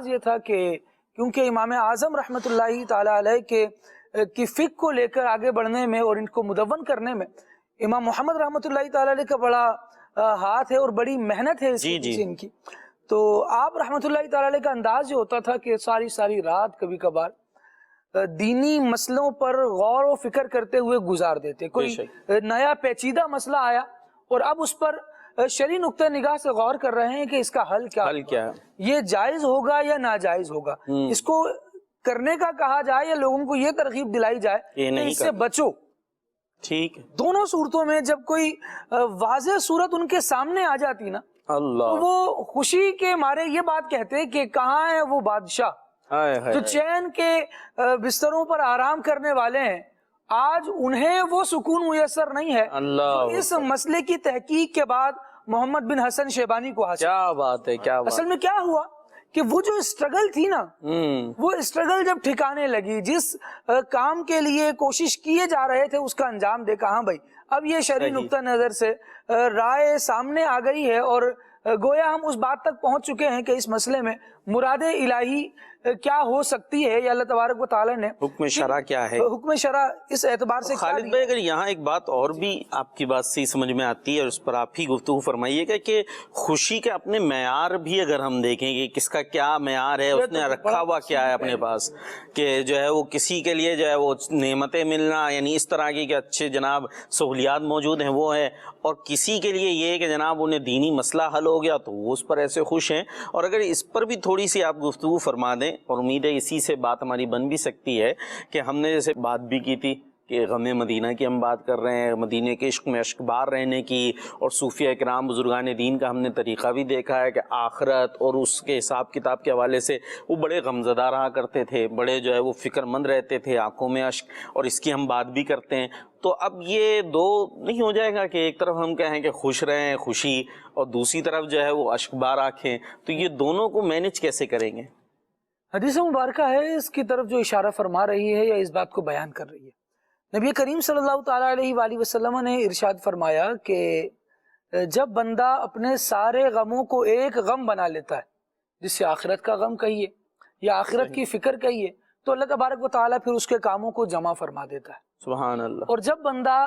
یہ تھا کہ کیونکہ امام اعظم رحمۃ اللہ تعالی علیہ کی فقہ کو لے کر آگے بڑھنے میں اور ان کو مدون کرنے میں امام محمد رحمۃ اللہ تعالی علیہ کا بڑا ہاتھ ہے اور بڑی محنت ہے اس کے پیچھے ان کی. تو آپ رحمۃ اللہ تعالی علیہ کا انداز یہ ہوتا تھا کہ ساری رات کبھی کبھار دینی مسئلوں پر غور و فکر کرتے ہوئے گزار دیتے. کوئی نیا پیچیدہ مسئلہ آیا اور اب اس پر شرعی نقطہ نگاہ سے غور کر رہے ہیں کہ اس کا حل کیا ہے، یہ جائز ہوگا یا ناجائز ہوگا، اس کو کرنے کا کہا جائے یا لوگوں کو یہ ترغیب دلائی جائے کہ اس سے بچو. ٹھیک، دونوں صورتوں میں جب کوئی واضح صورت ان کے سامنے آ جاتی نا تو وہ خوشی کے مارے یہ بات کہتے کہ کہاں ہے وہ بادشاہ جو چین کے بستروں پر آرام کرنے والے ہیں، آج انہیں وہ سکون میسر نہیں ہے جو اس مسئلے کی تحقیق کے بعد محمد بن حسن شیبانی کو حاصل. کیا بات ہے، کیا بات. اصل میں کیا ہوا کہ وہ جو اسٹرگل تھی نا، وہ اسٹرگل جب ٹھکانے لگی، جس کام کے لیے کوشش کیے جا رہے تھے اس کا انجام دیکھا، ہاں بھائی اب یہ شرعی نقطہ نظر سے رائے سامنے آ گئی ہے اور گویا ہم اس بات تک پہنچ چکے ہیں کہ اس مسئلے میں مراد الہی کیا ہو سکتی ہے یا اللہ تبارک و تعالی نے حکم شرع کیا ہے، حکم شرع اس اعتبار سے. خالد بھائی اگر یہاں ایک بات اور بھی آپ کی بات صحیح سمجھ میں آتی ہے اور اس پر آپ ہی گفتگو فرمائیے گا کہ خوشی کے اپنے معیار بھی اگر ہم دیکھیں کہ کس کا کیا معیار ہے، اس نے رکھا ہوا کیا ہے اپنے پاس، کہ جو ہے وہ کسی کے لیے جو ہے وہ نعمتیں ملنا یعنی اس طرح کی کہ اچھے جناب سہولیات موجود ہیں وہ ہے، اور کسی کے لیے یہ کہ جناب انہیں دینی مسئلہ حل ہو گیا تو وہ اس پر ایسے خوش ہیں. اور اگر اس پر بھی تھوڑی سی آپ گفتگو فرما دیں، اور امید ہے اسی سے بات ہماری بن بھی سکتی ہے کہ ہم نے جیسے بات بھی کی تھی کہ غم مدینہ کی ہم بات کر رہے ہیں، مدینہ کے عشق میں اشکبار رہنے کی، اور صوفیہ اکرام بزرگان دین کا ہم نے طریقہ بھی دیکھا ہے کہ آخرت اور اس کے حساب کتاب کے حوالے سے وہ بڑے غمزدہ رہا کرتے تھے، بڑے جو ہے وہ فکر مند رہتے تھے، آنکھوں میں اشک، اور اس کی ہم بات بھی کرتے ہیں. تو اب یہ دو نہیں ہو جائے گا کہ ایک طرف ہم کہیں کہ خوش رہیں خوشی اور دوسری طرف جو ہے وہ اشکبار آنکھیں، تو یہ دونوں کو مینج کیسے کریں گے؟ حدیث مبارکہ ہے اس کی طرف جو اشارہ فرما رہی ہے یا اس بات کو بیان کر رہی ہے. نبی کریم صلی اللہ تعالیٰ علیہ وآلہ وسلم نے ارشاد فرمایا کہ جب بندہ اپنے سارے غموں کو ایک غم بنا لیتا ہے، جس سے آخرت کا غم کہیے یا آخرت کی فکر کہیے، تو اللہ تبارک و تعالیٰ پھر اس کے کاموں کو جمع فرما دیتا ہے. سبحان اللہ. اور جب بندہ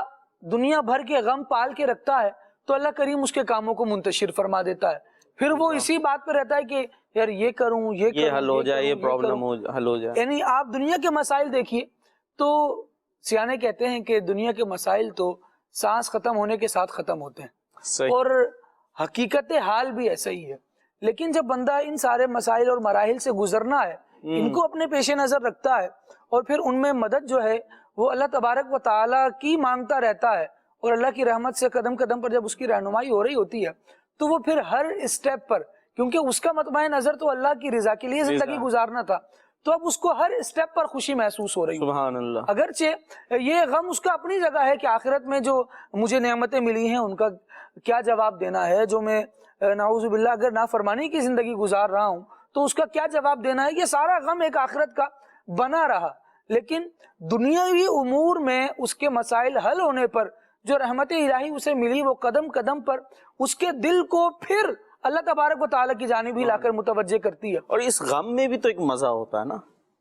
دنیا بھر کے غم پال کے رکھتا ہے تو اللہ کریم اس کے کاموں کو منتشر فرما دیتا ہے. پھر وہ اسی بات پہ رہتا ہے کہ یار یہ کروں، یہ حل ہو جائے، یہ پرابلم حل ہو جائے. یعنی آپ دنیا کے مسائل دیکھیے تو سیانے کہتے ہیں کہ دنیا کے مسائل تو سانس ختم ہونے کے ساتھ ختم ہوتے ہیں، اور حقیقت حال بھی ایسا ہی ہے. لیکن جب بندہ ان سارے مسائل اور مراحل سے گزرنا ہے، ان کو اپنے پیش نظر رکھتا ہے اور پھر ان میں مدد جو ہے وہ اللہ تبارک و تعالیٰ کی مانگتا رہتا ہے، اور اللہ کی رحمت سے قدم قدم پر جب اس کی رہنمائی ہو رہی ہوتی ہے تو وہ پھر ہر اسٹیپ پر، کیونکہ اس کا مطمع نظر تو اللہ کی رضا کے لیے زندگی گزارنا تھا، تو اب اس کو ہر اسٹیپ پر خوشی محسوس ہو رہی ہے. سبحان اللہ. اگرچہ یہ غم اس کا اپنی جگہ ہے کہ آخرت میں جو مجھے نعمتیں ملی ہیں ان کا کیا جواب دینا ہے، جو میں نعوذ باللہ اگر نافرمانی کی زندگی گزار رہا ہوں تو اس کا کیا جواب دینا ہے. یہ سارا غم ایک آخرت کا بنا رہا، لیکن دنیاوی امور میں اس کے مسائل حل ہونے پر جو رحمت الہی اسے ملی، وہ قدم قدم پر اس کے دل کو پھر اللہ تبارک و تعالیٰ کی جانب ہی لا کر متوجہ کرتی ہے. اور اس غم میں بھی تو ایک مزہ ہوتا ہے نا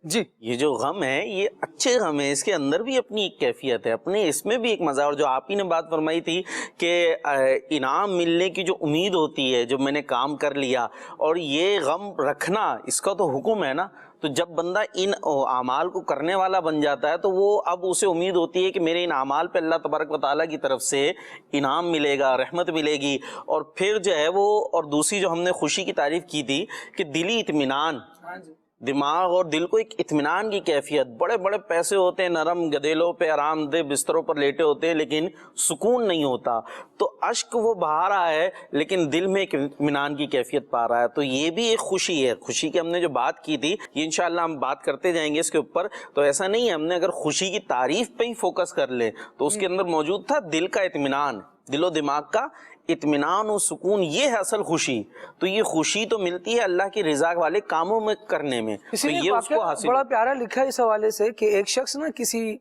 جی. یہ جو غم ہے یہ اچھے غم ہے، اس کے اندر بھی اپنی ایک کیفیت ہے، اپنے اس میں بھی ایک مزہ. اور جو آپ ہی نے بات فرمائی تھی کہ انعام ملنے کی جو امید ہوتی ہے، جب میں نے کام کر لیا، اور یہ غم رکھنا اس کا تو حکم ہے نا. تو جب بندہ ان اعمال کو کرنے والا بن جاتا ہے تو وہ اب اسے امید ہوتی ہے کہ میرے ان اعمال پہ اللہ تبارک و تعالیٰ کی طرف سے انعام ملے گا، رحمت ملے گی. اور پھر جو ہے وہ، اور دوسری جو ہم نے خوشی کی تعریف کی تھی کہ دلی اطمینان، دماغ اور دل کو ایک اطمینان کی کیفیت. بڑے بڑے پیسے ہوتے ہیں، نرم گدیلوں پہ آرام دہ بستروں پر لیٹے ہوتے ہیں، لیکن سکون نہیں ہوتا. تو اشک وہ بہا رہا ہے لیکن دل میں ایک اطمینان کی کیفیت پا رہا ہے. تو یہ بھی ایک خوشی ہے. خوشی کی ہم نے جو بات کی تھی یہ انشاءاللہ ہم بات کرتے جائیں گے اس کے اوپر. تو ایسا نہیں ہے، ہم نے اگر خوشی کی تعریف پہ ہی فوکس کر لیں تو اس کے اندر موجود تھا دل کا اطمینان، دل و دماغ کا اطمینان و سکون. یہ ہے اصل خوشی. تو یہ خوشی تو ملتی ہے اللہ کی رضا والے کاموں میں کرنے میں. تو یہ اس کو حاصل بڑا پیارا لکھا ہے اس حوالے سے کہ ایک شخص نا کسی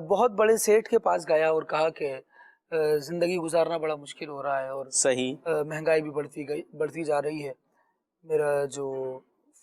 بہت بڑے سیٹھ کے پاس گیا اور کہا کہ زندگی گزارنا بڑا مشکل ہو رہا ہے اور صحیح مہنگائی بھی بڑھتی جا رہی ہے، میرا جو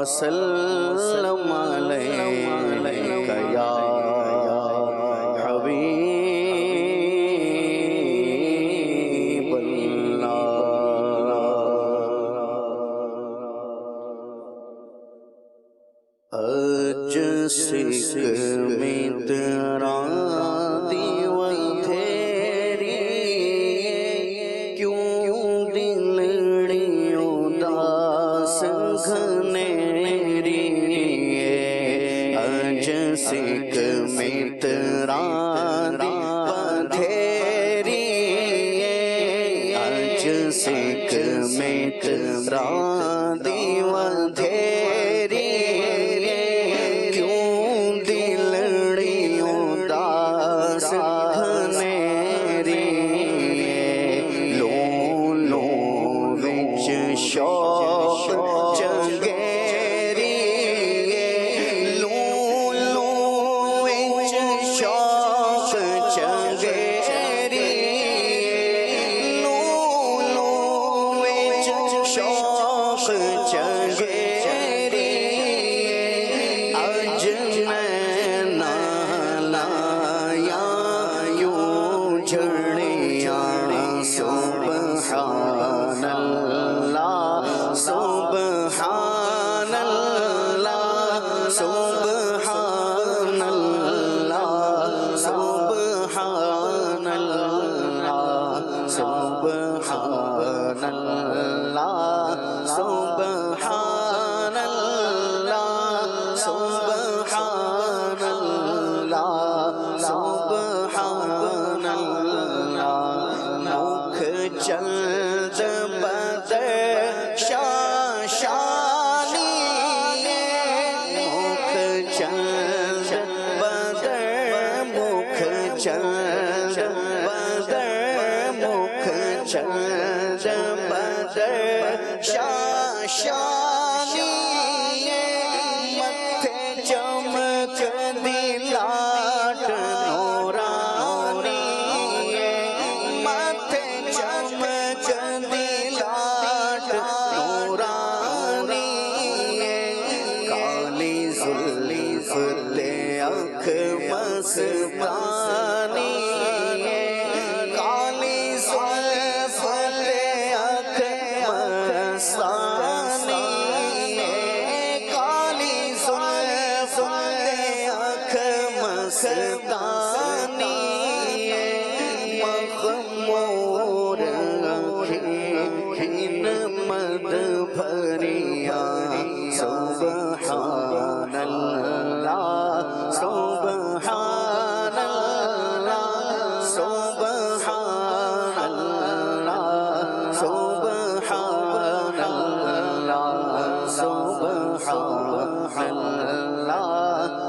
وسلم علیک یا حبیب اللہ اج سکھ میں تیرا دیو تھیری کیوں دلڑی اداس گھنیری اج سکھ میں تیرا دیو تھیری اج سکھ میں تیرا دیو تھیری سبحان اللہ سبحان اللہ سبحان اللہ سبحان اللہ سبحان اللہ سبحان اللہ سبحان اللہ سبحان اللہ مکھ چند بدر شاشانی مکھ چند بدر مکھ چند بدر مکھ چند بدر شاشانی متھے چمک دلاٹ نورانی متھے چمک دلاٹ نورانی کالی زلف تے اکھ مستانی کالی زلف تے اکھ مستانی کالی زلف تے اکھ مستانی مخمور اکھیں مد بھریاں سبحان اللہ سبحان اللہ سبحان اللہ سبحان اللہ سبحان اللہ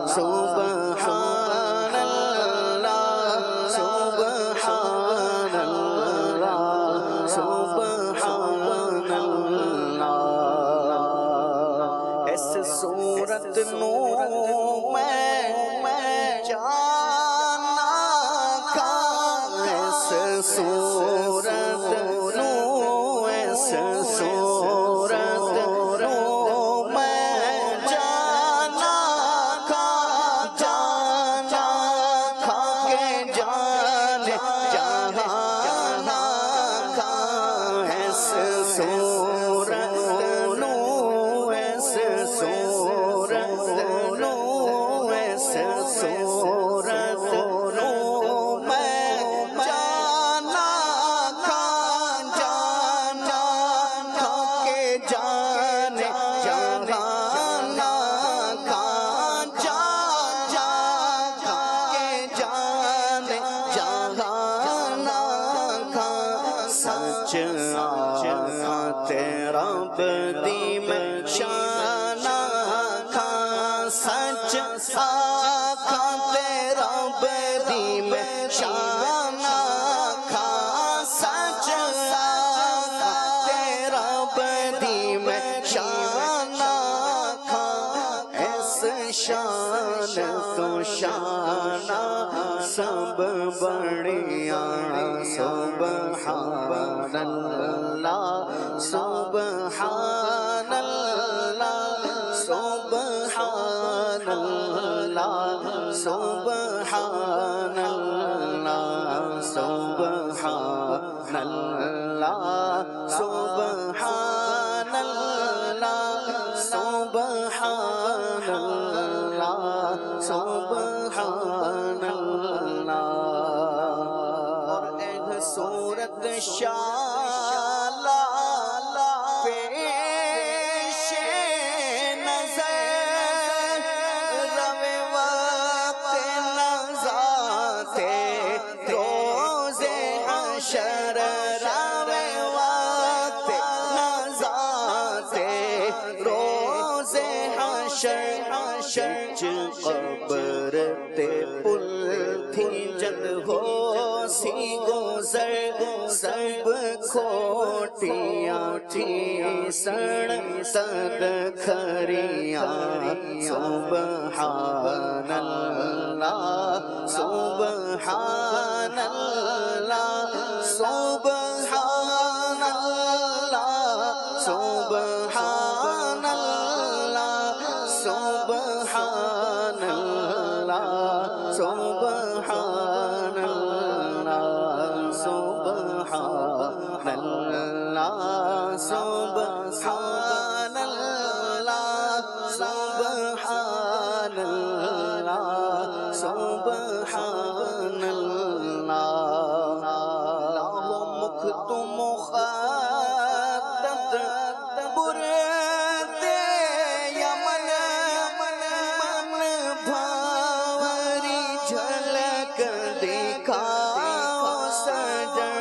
سبحان اللہ سبحان اللہ سبحان اللہ ایسے صورت نو میں جانا کا ایسے صورت نو ایسے صورت نو میں جانا کا جانا کھا کے جانے جہانا کا ایسے صورت نو ایسے صورت نو ایسے صورت نو میں جانا کھا جانا کھا کے جانے جہانا کا جا جا کھا کے جانے جہانا کا سچ آقا تیرا بدی میں شانہ کھا سچ آقا تیرا بدی میں شانہ کھا سچ آقا تیرا بدی میں شانہ کھا ایس شان تو شانہ سب بڑیاں سبحان اللہ سبحان اللہ سبحان اللہ سبحان اللہ سبحان اللہ سبحان اللہ سبحان اللہ. اور ایک صورت شالا پیش نظر روے وقت نزات روز حشر روے وقت نزات روز حشر شچ قبر تے پل تھی جد ہو سی گزر سب کھوٹیاں تھی سڑ سد کھریاں سبحان اللہ سبحان اللہ سبحان اللہ سبحان اللہ سبحان اللہ سبحان اللہ سبحان اللہ سبحان اللہ سبحان اللہ سبحان اللہ. لاہو مکھ تم مخاطب برد یمن من بھاوری جھلک دکھاؤ سجن.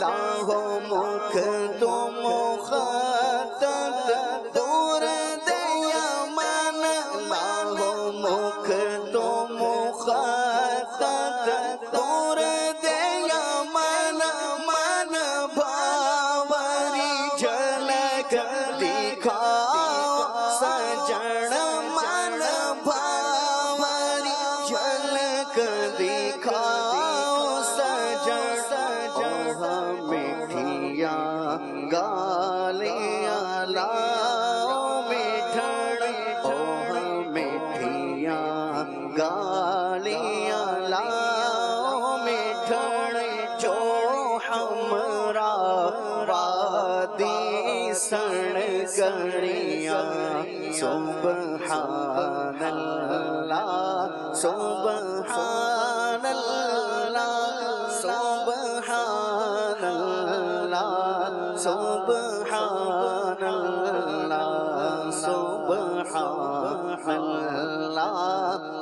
لاہو مکھ تم مخاطب برد یمن لاہو مکھ تم مخاطب برد یمن من بھاوری جھلک دکھاؤ سجن من بھاوری جھلک دکھاؤ سجن. میٹھیاں گالیاں لاؤ میٹھڑ میٹھیاں گالیاں لاؤ میٹھڑ جو ہمراہ وادی سن کڑیاں سبحان اللہ سبحان اللہ سبحان اللہ سبحان اللہ سبحان اللہ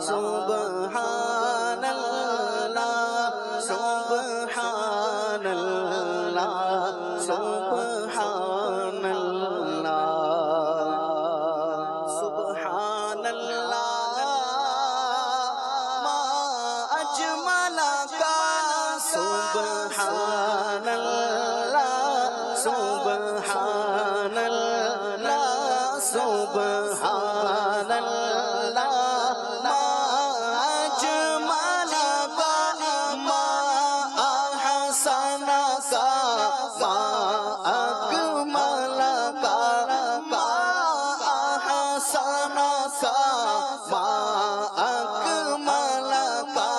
سبحان اللہ سبحان اللہ سبحان اللہ سبحان اللہ ما اجمل کا سبحان اللہ سبحان اللہ سبحان اللہ ما اجمل کا ما احسن کا ما اکمل کا ما احسن کا ما اکمل کا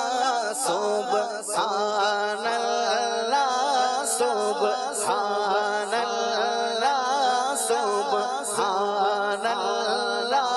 سبحان اللہ سبحان اللہ سبحان اللہ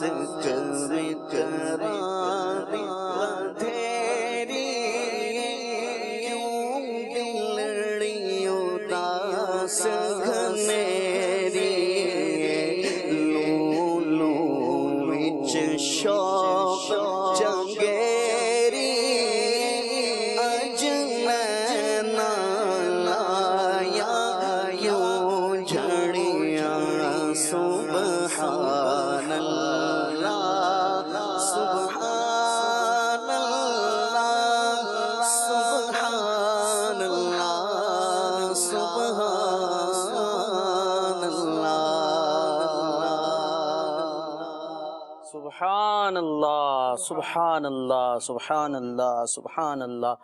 کبھی قرار تیری کیوں دلڑی اداس گھنیری لولو وچ شوق چنگیری اج نینا لایا یوں جھڑیاں سبحان اللہ سبحان اللہ سبحان اللہ سبحان اللہ سبحان اللہ سبحان اللہ سبحان اللہ سبحان اللہ.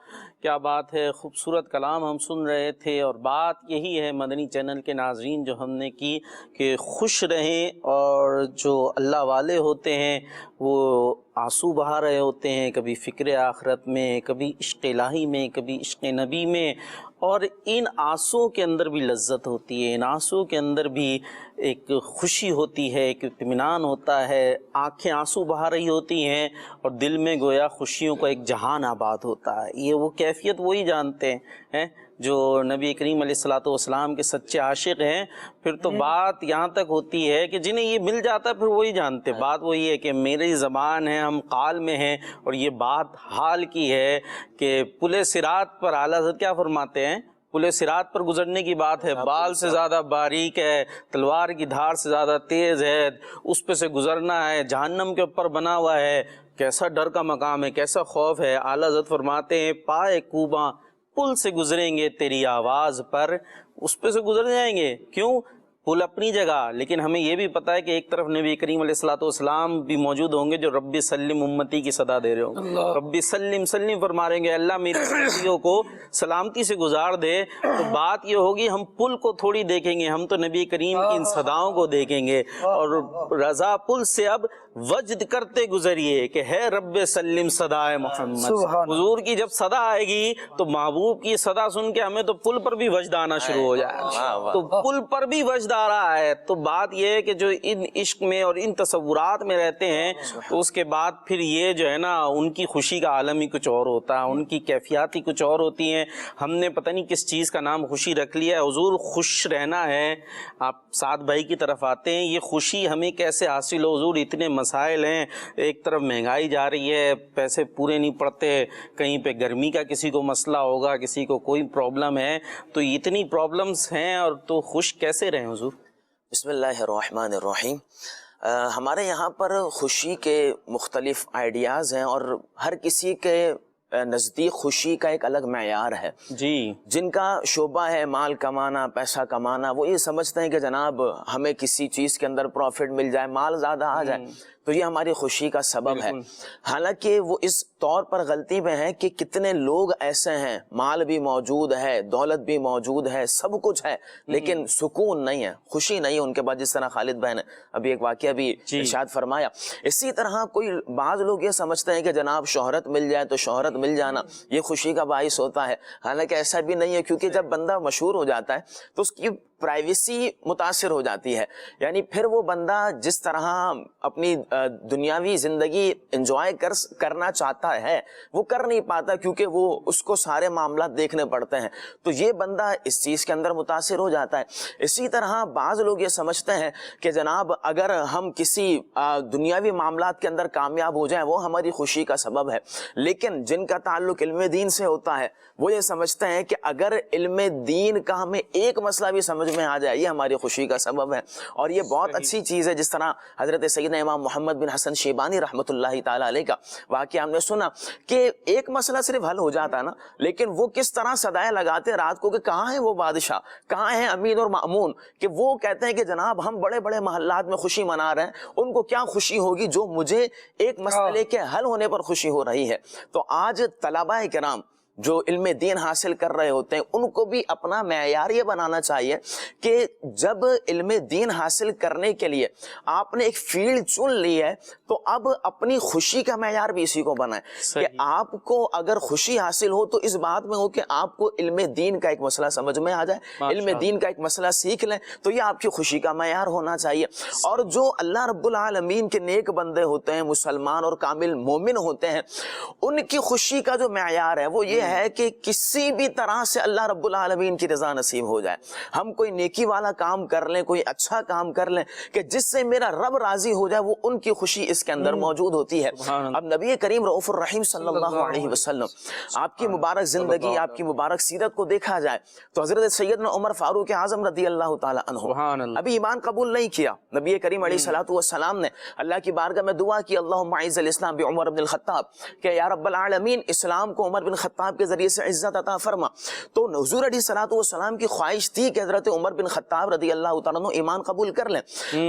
کیا بات ہے، خوبصورت کلام ہم سن رہے تھے، اور بات یہی ہے مدنی چینل کے ناظرین جو ہم نے کی کہ خوش رہیں، اور جو اللہ والے ہوتے ہیں وہ آنسو بہا رہے ہوتے ہیں، کبھی فکر آخرت میں، کبھی عشق الہی میں، کبھی عشق نبی میں، اور ان آنسوؤں کے اندر بھی لذت ہوتی ہے، ان آنسوؤں کے اندر بھی ایک خوشی ہوتی ہے، ایک اطمینان ہوتا ہے. آنکھیں آنسو بہا رہی ہوتی ہیں اور دل میں گویا خوشیوں کا ایک جہان آباد ہوتا ہے. یہ وہ کیفیت وہی جانتے ہیں جو نبی کریم علیہ الصلوۃ والسلام کے سچے عاشق ہیں. پھر تو بات یہاں تک ہوتی ہے کہ جنہیں یہ مل جاتا ہے پھر وہی جانتے. بات وہی ہے کہ میری زبان ہے، ہم قال میں ہیں، اور یہ بات حال کی ہے کہ پل صراط پر اعلیٰ حضرت کیا فرماتے ہیں، پل صراط پر گزرنے کی بات ہے، بال سے زیادہ باریک ہے، تلوار کی دھار سے زیادہ تیز ہے، اس پہ سے گزرنا ہے، جہنم کے اوپر بنا ہوا ہے، کیسا ڈر کا مقام ہے، کیسا خوف ہے. اعلیٰ حضرت فرماتے ہیں پائے کوباں پل سے گزریں گے تیری آواز پر، اس پہ سے گزر جائیں گے. کیوں؟ پل اپنی جگہ، لیکن ہمیں یہ بھی پتہ ہے کہ ایک طرف نبی کریم علیہ الصلوۃ والسلام بھی موجود ہوں گے جو رب سلم امتی کی صدا دے رہے ہوں گے. رب سلم سلم فرما رہے ہیں، اللہ میری امتیوں کو سلامتی سے گزار دے. تو بات یہ ہوگی ہم پل کو تھوڑی دیکھیں گے، ہم تو نبی کریم کی ان صداؤں کو دیکھیں گے. اور رضا پل سے اب وجد کرتے گزریے کہ ہے رب سلم صدائے محمد. حضور کی جب صدا آئے گی تو محبوب کی صدا سن کے ہمیں تو پل پر بھی وجد آنا شروع ہو جائے. تو پل پر بھی وجد آ رہا ہے. تو بات یہ ہے کہ جو ان عشق میں اور ان تصورات میں رہتے ہیں تو اس کے بعد پھر یہ جو ہے نا ان کی خوشی کا عالم ہی کچھ اور ہوتا ہے، ان کی کیفیات ہی کچھ اور ہوتی ہیں. ہم نے پتہ نہیں کس چیز کا نام خوشی رکھ لیا ہے. حضور خوش رہنا ہے. آپ سعد بھائی کی طرف آتے ہیں، یہ خوشی ہمیں کیسے حاصل ہو؟ حضور اتنے مسائل ہیں، ایک طرف مہنگائی جا رہی ہے، پیسے پورے نہیں پڑتے، کہیں پہ گرمی کا کسی کو مسئلہ ہوگا، کسی کو کوئی پرابلم ہے، تو اتنی پرابلمز ہیں اور تو خوش کیسے رہیں حضور؟ بسم اللہ الرحمن الرحیم. ہمارے یہاں پر خوشی کے مختلف آئیڈیاز ہیں، اور ہر کسی کے نزدیک خوشی کا ایک الگ معیار ہے. جی. جن کا شعبہ ہے مال کمانا، پیسہ کمانا، وہ یہ سمجھتے ہیں کہ جناب ہمیں کسی چیز کے اندر پروفٹ مل جائے، مال زیادہ آ جائے تو یہ ہماری خوشی کا سبب ہے. حالانکہ وہ اس طور پر غلطی میں ہے کہ کتنے لوگ ایسے ہیں، مال بھی موجود ہے، دولت بھی موجود ہے، سب کچھ ہے، لیکن سکون نہیں ہے، خوشی نہیں ہے ان کے پاس. جس طرح خالد بھائی نے ابھی ایک واقعہ بھی ارشاد فرمایا. اسی طرح کوئی بعض لوگ یہ سمجھتے ہیں کہ جناب شہرت مل جائے تو شہرت مل جانا یہ خوشی کا باعث ہوتا ہے. حالانکہ ایسا بھی نہیں ہے، کیونکہ جب بندہ مشہور ہو جاتا ہے تو اس کی پرائیویسی متاثر ہو جاتی ہے. یعنی پھر وہ بندہ جس طرح اپنی دنیاوی زندگی انجوائے کرنا چاہتا ہے وہ کر نہیں پاتا، کیونکہ وہ اس کو سارے معاملات دیکھنے پڑتے ہیں. تو یہ بندہ اس چیز کے اندر متاثر ہو جاتا ہے. اسی طرح بعض لوگ یہ سمجھتے ہیں کہ جناب اگر ہم کسی دنیاوی معاملات کے اندر کامیاب ہو جائیں وہ ہماری خوشی کا سبب ہے. لیکن جن کا تعلق علم دین سے ہوتا ہے وہ یہ سمجھتے ہیں کہ اگر علم دین کا ہمیں ایک مسئلہ بھی سمجھ میں آ جائے یہ ہماری خوشی کا سبب ہے. اور یہ بہت اچھی چیز ہے. جس طرح حضرت سیدنا امام محمد بن حسن شیبانی رحمۃ اللہ تعالی علیہ کا واقعہ ہم نے سنا کہ ایک مسئلہ صرف حل ہو جاتا نا، لیکن وہ کس طرح صدائیں لگاتے رات کو کہ کہاں ہے وہ بادشاہ، کہاں ہے امین اور مامون، کہ وہ کہتے ہیں کہ جناب ہم بڑے بڑے محلات میں خوشی منا رہے ہیں، ان کو کیا خوشی ہوگی جو مجھے ایک مسئلے کے حل ہونے پر خوشی ہو رہی ہے. تو آج طلباء کرام جو علم دین حاصل کر رہے ہوتے ہیں ان کو بھی اپنا معیار یہ بنانا چاہیے کہ جب علم دین حاصل کرنے کے لیے آپ نے ایک فیلڈ چن لی ہے تو اب اپنی خوشی کا معیار بھی اسی کو بنائیں کہ آپ کو اگر خوشی حاصل ہو تو اس بات میں ہو کہ آپ کو علم دین کا ایک مسئلہ سمجھ میں آ جائے، علم دین کا ایک مسئلہ سیکھ لیں، تو یہ آپ کی خوشی کا معیار ہونا چاہیے۔ اور جو اللہ رب العالمین کے نیک بندے ہوتے ہیں، مسلمان اور کامل مومن ہوتے ہیں، ان کی خوشی کا جو معیار ہے وہ یہ ہے کہ کسی بھی طرح سے اللہ رب العالمین کی رضا نصیب ہو جائے۔ ہم کوئی نیکی والا کام کر لیں، کوئی اچھا کام کر لیں کہ جس سے میرا رب راضی ہو جائے، وہ ان کی خوشی اس کے اندر موجود ہوتی ہے۔ اب نبی کریم رؤوف الرحیم صلی اللہ علیہ وسلم آپ کی مبارک زندگی، آپ کی مبارک سیرت کو دیکھا جائے تو حضرت سیدنا عمر فاروق اعظم رضی اللہ تعالی عنہ ابھی ایمان قبول نہیں کیا، نبی کریم علیہ الصلوۃ والسلام نے اللہ کی بارگاہ میں دعا کی، اللہم اعز الاسلام بعمر بن الخطاب، کہ یا رب العالمین اسلام کو عمر بن خطاب کے ذریعے سے عزت عطا فرما۔ تو حضور علیہ الصلوۃ والسلام کی خواہش تھی کہ حضرت عمر بن خطاب رضی اللہ تعالیٰ عنہ ایمان قبول کر لیں۔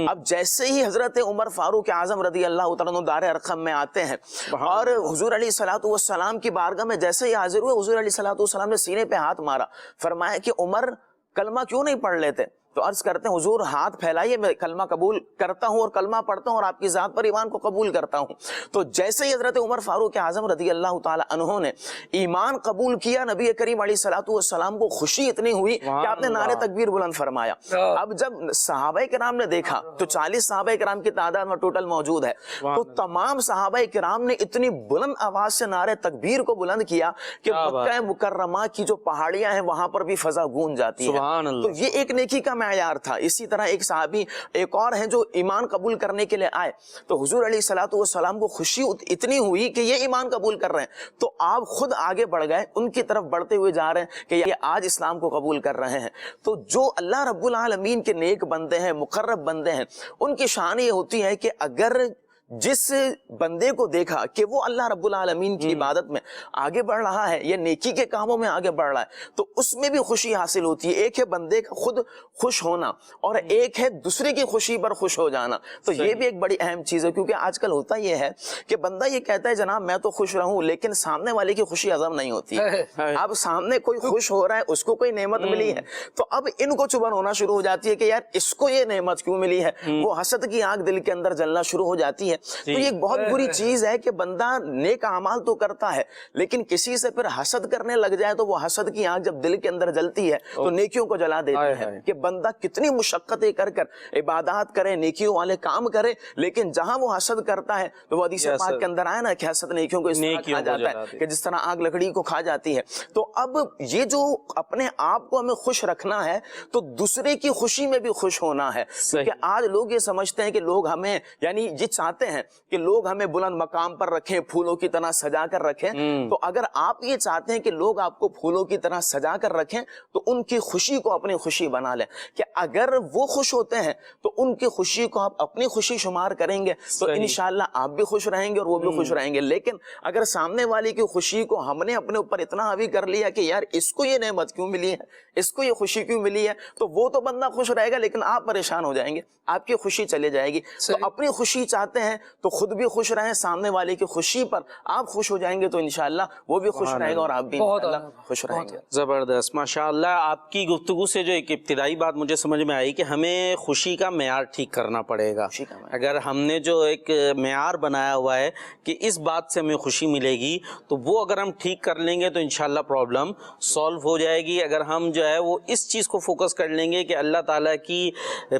اب جیسے ہی حضرت عمر فاروق اعظم رضی اللہ تعالیٰ عنہ دار ارقم میں آتے ہیں اور حضور علیہ الصلوۃ والسلام کی بارگاہ میں جیسے ہی حاضر ہوئے، حضور علیہ الصلوۃ والسلام نے سینے پہ ہاتھ مارا، فرمایا کہ عمر کلمہ کیوں نہیں پڑھ لیتے؟ تو عرض کرتے ہیں حضور ہاتھ پھیلائیے، میں کلمہ قبول کرتا ہوں اور کلمہ پڑھتا ہوں اور آپ کی ذات پر ایمان کو قبول کرتا ہوں۔ تو جیسے ہی حضرت عمر فاروق اعظم رضی اللہ تعالی عنہ نے ایمان قبول کیا، نبی کریم علیہ الصلوۃ والسلام کو خوشی اتنی ہوئی کہ آپ نے نعرہ تکبیر بلند فرمایا۔ اب جب صحابہ کرام نے دیکھا تو 40 صحابہ کرام کی تعداد میں ٹوٹل موجود ہے، تو تمام صحابہ کرام نے اتنی بلند آواز سے نعرہ تکبیر کو بلند کیا کہ مکہ مکرمہ کی جو پہاڑیاں ہیں وہاں پر بھی فضا گونج جاتی ہے۔ تو یہ ایک نیکی کا معیار تھا۔ اسی طرح ایک صحابی ایک اور ہیں جو ایمان قبول کرنے کے لیے آئے، تو حضور علیہ الصلوۃ والسلام کو خوشی اتنی ہوئی کہ یہ ایمان قبول کر رہے ہیں، تو آپ خود آگے بڑھ گئے، ان کی طرف بڑھتے ہوئے جا رہے ہیں کہ یہ آج اسلام کو قبول کر رہے ہیں۔ تو جو اللہ رب العالمین کے نیک بندے ہیں، مقرب بندے ہیں، ان کی شان یہ ہوتی ہے کہ اگر جس بندے کو دیکھا کہ وہ اللہ رب العالمین کی عبادت میں آگے بڑھ رہا ہے یا نیکی کے کاموں میں آگے بڑھ رہا ہے تو اس میں بھی خوشی حاصل ہوتی ہے۔ ایک ہے بندے کا خود خوش ہونا اور ایک ہے دوسرے کی خوشی پر خوش ہو جانا، تو یہ بھی ایک بڑی اہم چیز ہے، کیونکہ آج کل ہوتا یہ ہے کہ بندہ یہ کہتا ہے جناب میں تو خوش رہوں، لیکن سامنے والے کی خوشی ہضم نہیں ہوتی ہے۔ اب سامنے کوئی خوش ہو رہا ہے، اس کو کوئی نعمت ملی ہے تو اب ان کو چبھن ہونا شروع ہو جاتی ہے کہ یار اس کو یہ نعمت کیوں ملی ہے، وہ حسد کی آگ دل کے اندر جلنا شروع ہو جاتی ہے۔ تو یہ ایک بہت بری چیز ہے کہ بندہ نیک اعمال تو کرتا ہے لیکن کسی سے پھر حسد کرنے لگ جائے تو وہ حسد کی آنکھ جب دل کے اندر جلتی ہے تو نیکیوں کو جلا دیتی ہے کہ بندہ کتنی مشقتیں کر کر عبادات کرے، نیکیوں والے کام کرے، لیکن جہاں وہ حسد کرتا ہے تو وہ حدیث پاک کے اندر آیا نا کہ حسد نیکیوں کو اس طرح کھا جاتا ہے کہ جس طرح آگ لکڑی کو کھا جاتی ہے۔ تو اب یہ جو اپنے آپ کو ہمیں خوش رکھنا ہے تو دوسرے کی خوشی میں بھی خوش ہونا ہے، کیونکہ آج لوگ یہ سمجھتے ہیں کہ لوگ ہمیں یعنی یہ چاہتے ہیں کہ لوگ ہمیں بلند مقام پر رکھیں، پھولوں کی طرح سجا کر رکھیں۔ تو اگر آپ یہ چاہتے ہیں کہ لوگ آپ کو پھولوں کی طرح سجا کر رکھیں تو ان کی خوشی کو اپنی خوشی بنا لیں کہ اگر وہ خوش ہوتے ہیں تو ان کی خوشی کو آپ اپنی خوشی شمار کریں گے تو انشاءاللہ آپ بھی خوش رہیں گے اور وہ بھی خوش رہیں گے۔ لیکن اگر سامنے والی کی خوشی کو ہم نے اپنے اوپر اتنا حاوی کر لیا کہ یار اس کو یہ نعمت کیوں ملی ہے، اس کو یہ خوشی کیوں ملی ہے، تو وہ تو بندہ خوش رہے گا لیکن آپ پریشان ہو جائیں گے، آپ کی خوشی چلے جائے گی۔ تو اپنی خوشی چاہتے ہیں تو خود بھی خوش رہیں، سامنے والے کی خوشی پر آپ خوش ہو جائیں گے تو انشاءاللہ وہ بھی خوش رہے گا اور آپ بھی انشاءاللہ خوش رہیں گے۔ زبردست، ماشاءاللہ۔ آپ کی گفتگو سے جو ایک ابتدائی بات مجھے سمجھ میں آئی کہ ہمیں خوشی کا معیار ٹھیک کرنا پڑے گا۔ اگر ہم نے جو ایک معیار بنایا ہوا ہے کہ اس بات سے ہمیں خوشی ملے گی تو وہ اگر ہم ٹھیک کر لیں گے تو انشاءاللہ پرابلم سولو ہو جائے گی۔ اگر ہم جو ہے وہ اس چیز کو فوکس کر لیں گے کہ اللہ تعالیٰ کی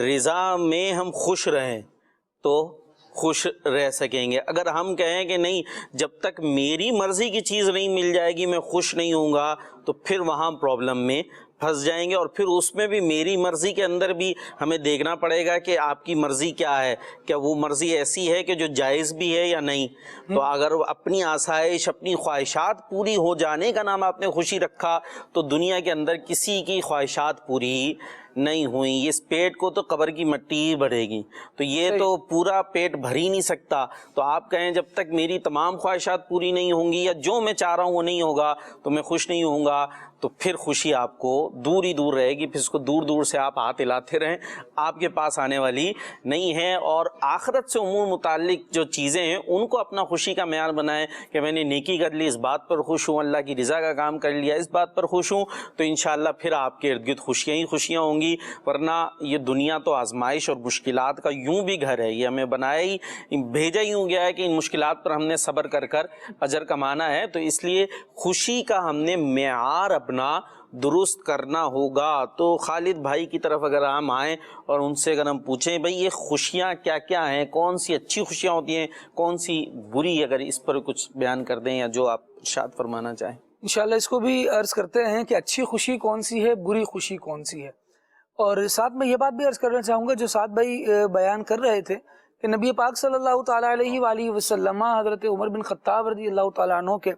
رضا میں ہم خوش رہیں تو خوش رہ سکیں گے۔ اگر ہم کہیں کہ نہیں جب تک میری مرضی کی چیز نہیں مل جائے گی میں خوش نہیں ہوں گا تو پھر وہاں پرابلم میں پھنس جائیں گے، اور پھر اس میں بھی میری مرضی کے اندر بھی ہمیں دیکھنا پڑے گا کہ آپ کی مرضی کیا ہے، کیا وہ مرضی ایسی ہے کہ جو جائز بھی ہے یا نہیں۔ تو اگر اپنی آسائش، اپنی خواہشات پوری ہو جانے کا نام آپ نے خوشی رکھا تو دنیا کے اندر کسی کی خواہشات پوری نہیں ہوئی۔ اس پیٹ کو تو قبر کی مٹی ہی بڑھے گی، تو یہ تو پورا پیٹ بھر ہی نہیں سکتا۔ تو آپ کہیں جب تک میری تمام خواہشات پوری نہیں ہوں گی یا جو میں چاہ رہا ہوں وہ نہیں ہوگا تو میں خوش نہیں ہوں گا، تو پھر خوشی آپ کو دور ہی دور رہے گی، پھر اس کو دور دور سے آپ ہاتھ ہلاتے رہیں، آپ کے پاس آنے والی نہیں ہے۔ اور آخرت سے امور متعلق جو چیزیں ہیں ان کو اپنا خوشی کا معیار بنائیں کہ میں نے نیکی کر لی، اس بات پر خوش ہوں، اللہ کی رضا کا کام کر لیا، اس بات پر خوش ہوں، تو انشاءاللہ پھر آپ کے ارد گرد خوشیاں ہی خوشیاں ہوں گی۔ ورنہ یہ دنیا تو آزمائش اور مشکلات کا یوں بھی گھر ہے، یہ ہمیں بنایا ہی بھیجا ہی یوں گیا ہے کہ ان مشکلات پر ہم نے صبر کر کر اجر کمانا ہے۔ تو اس لیے خوشی کا ہم نے معیار اپنا درست کرنا ہوگا۔ تو خالد بھائی کی طرف اگر ہم آئیں اور ان سے اگر ہم پوچھیں بھئی یہ خوشیاں کیا کیا ہیں، کون سی اچھی خوشیاں ہوتی ہیں، کون سی بری، اگر اس پر کچھ بیان کر دیں یا جو آپ ارشاد فرمانا چاہیں۔ انشاءاللہ اس کو بھی عرض کرتے ہیں کہ اچھی خوشی کون سی ہے، بری خوشی کون سی ہے۔ اور ساتھ میں یہ بات بھی عرض کرنا چاہوں گا جو ساتھ بھائی بیان کر رہے تھے کہ نبی پاک صلی اللہ تعالیٰ علیہ وآلہ وسلم حضرت عمر بن خطاب رضی اللہ تعالیٰ عنہ کے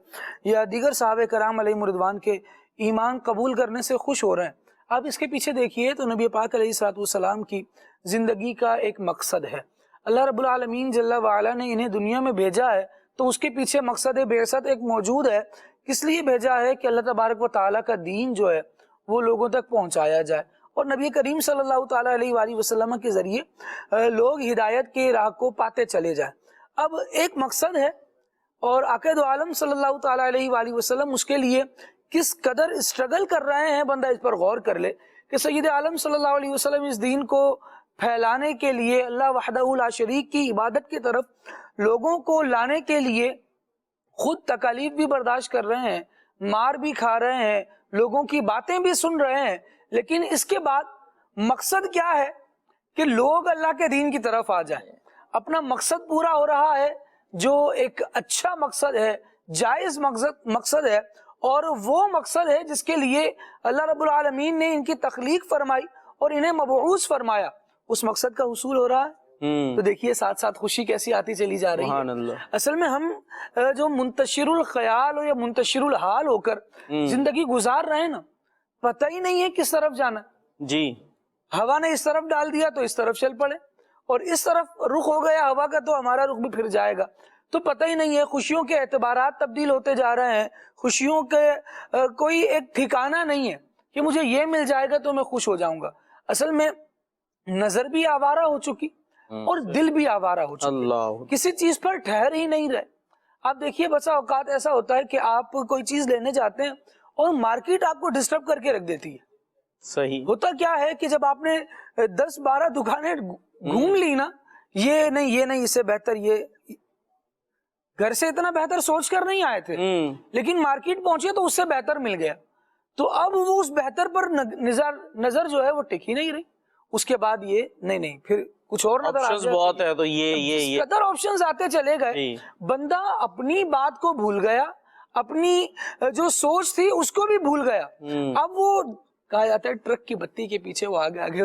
یا دیگر صحابہ کرام علیہ رضوان کے ایمان قبول کرنے سے خوش ہو رہے ہیں۔ آپ اس کے پیچھے دیکھیے تو نبی پاک علیہ الصلوۃ والسلام کی زندگی کا ایک مقصد ہے۔ اللہ رب العالمین جل وعلا نے انہیں دنیا میں بھیجا ہے تو اس کے پیچھے مقصد بعثت ایک موجود ہے۔ کس لیے بھیجا ہے کہ اللہ تبارک و تعالیٰ کا دین جو ہے وہ لوگوں تک پہنچایا جائے، اور نبی کریم صلی اللہ تعالیٰ علیہ وآلہ وسلم کے ذریعے لوگ ہدایت کے راہ کو پاتے چلے جائیں۔ اب ایک مقصد ہے اور آقا دو عالم صلی اللہ تعالیٰ علیہ وآلہ وسلم اس کے لیے کس قدر اسٹرگل کر رہے ہیں، بندہ اس پر غور کر لے کہ سید عالم صلی اللہ علیہ وسلم اس دین کو پھیلانے کے لیے، اللہ وحدہ لا شریک کی عبادت کی طرف لوگوں کو لانے کے لیے خود تکالیف بھی برداشت کر رہے ہیں، مار بھی کھا رہے ہیں، لوگوں کی باتیں بھی سن رہے ہیں، لیکن اس کے بعد مقصد کیا ہے کہ لوگ اللہ کے دین کی طرف آ جائیں۔ اپنا مقصد پورا ہو رہا ہے جو ایک اچھا مقصد ہے، جائز مقصد ہے، اور وہ مقصد ہے جس کے لیے اللہ رب العالمین نے ان کی تخلیق فرمائی اور انہیں مبعوث فرمایا، اس مقصد کا حصول ہو رہا ہے۔ تو دیکھیے ساتھ ساتھ خوشی کیسی آتی چلی جا رہی ہے۔ اصل میں ہم جو منتشر الخیال ہو یا منتشر الحال ہو کر زندگی گزار رہے ہیں نا، پتہ ہی نہیں ہے کس طرف جانا جی، ہوا نے اس طرف ڈال دیا تو اس طرف چل پڑے، اور اس طرف رخ ہو گیا ہوا کا تو ہمارا رخ بھی پھر جائے گا۔ تو پتہ ہی نہیں ہے، خوشیوں کے اعتبارات تبدیل ہوتے جا رہے ہیں، خوشیوں کے کوئی ایک ٹھکانہ نہیں ہے کہ مجھے یہ مل جائے گا تو میں خوش ہو جاؤں گا۔ اصل میں نظر بھی آوارہ ہو چکی اور دل بھی آوارہ ہو چکی، کسی چیز پر ٹھہر ہی نہیں رہے۔ آپ دیکھیے بسا اوقات ایسا ہوتا ہے کہ آپ کوئی چیز لینے جاتے ہیں اور مارکیٹ آپ کو ڈسٹرب کر کے رکھ دیتی ہے۔ صحیح ہوتا کیا ہے کہ جب آپ نے 10-12 دکانیں گھوم لی نا، یہ نہیں اس سے بہتر، یہ گھر سے اتنا بہتر سوچ کر نہیں آئے تھے، لیکن مارکیٹ پہنچے تو اس سے بہتر مل گیا، تو اب وہ اس بہتر پر نظر جو ہے وہ ٹک ہی نہیں رہی۔ اس کے بعد یہ نہیں پھر کچھ اور نظر آ گیا، بہت ہے تو یہ قدر آپشنز آتے چلے گئے، بندہ اپنی بات کو بھول گیا، اپنی جو سوچ تھی اس کو بھی بھول گیا۔ اب وہ کہا جاتا ہے ٹرک کی بتی کے پیچھے وہ آگے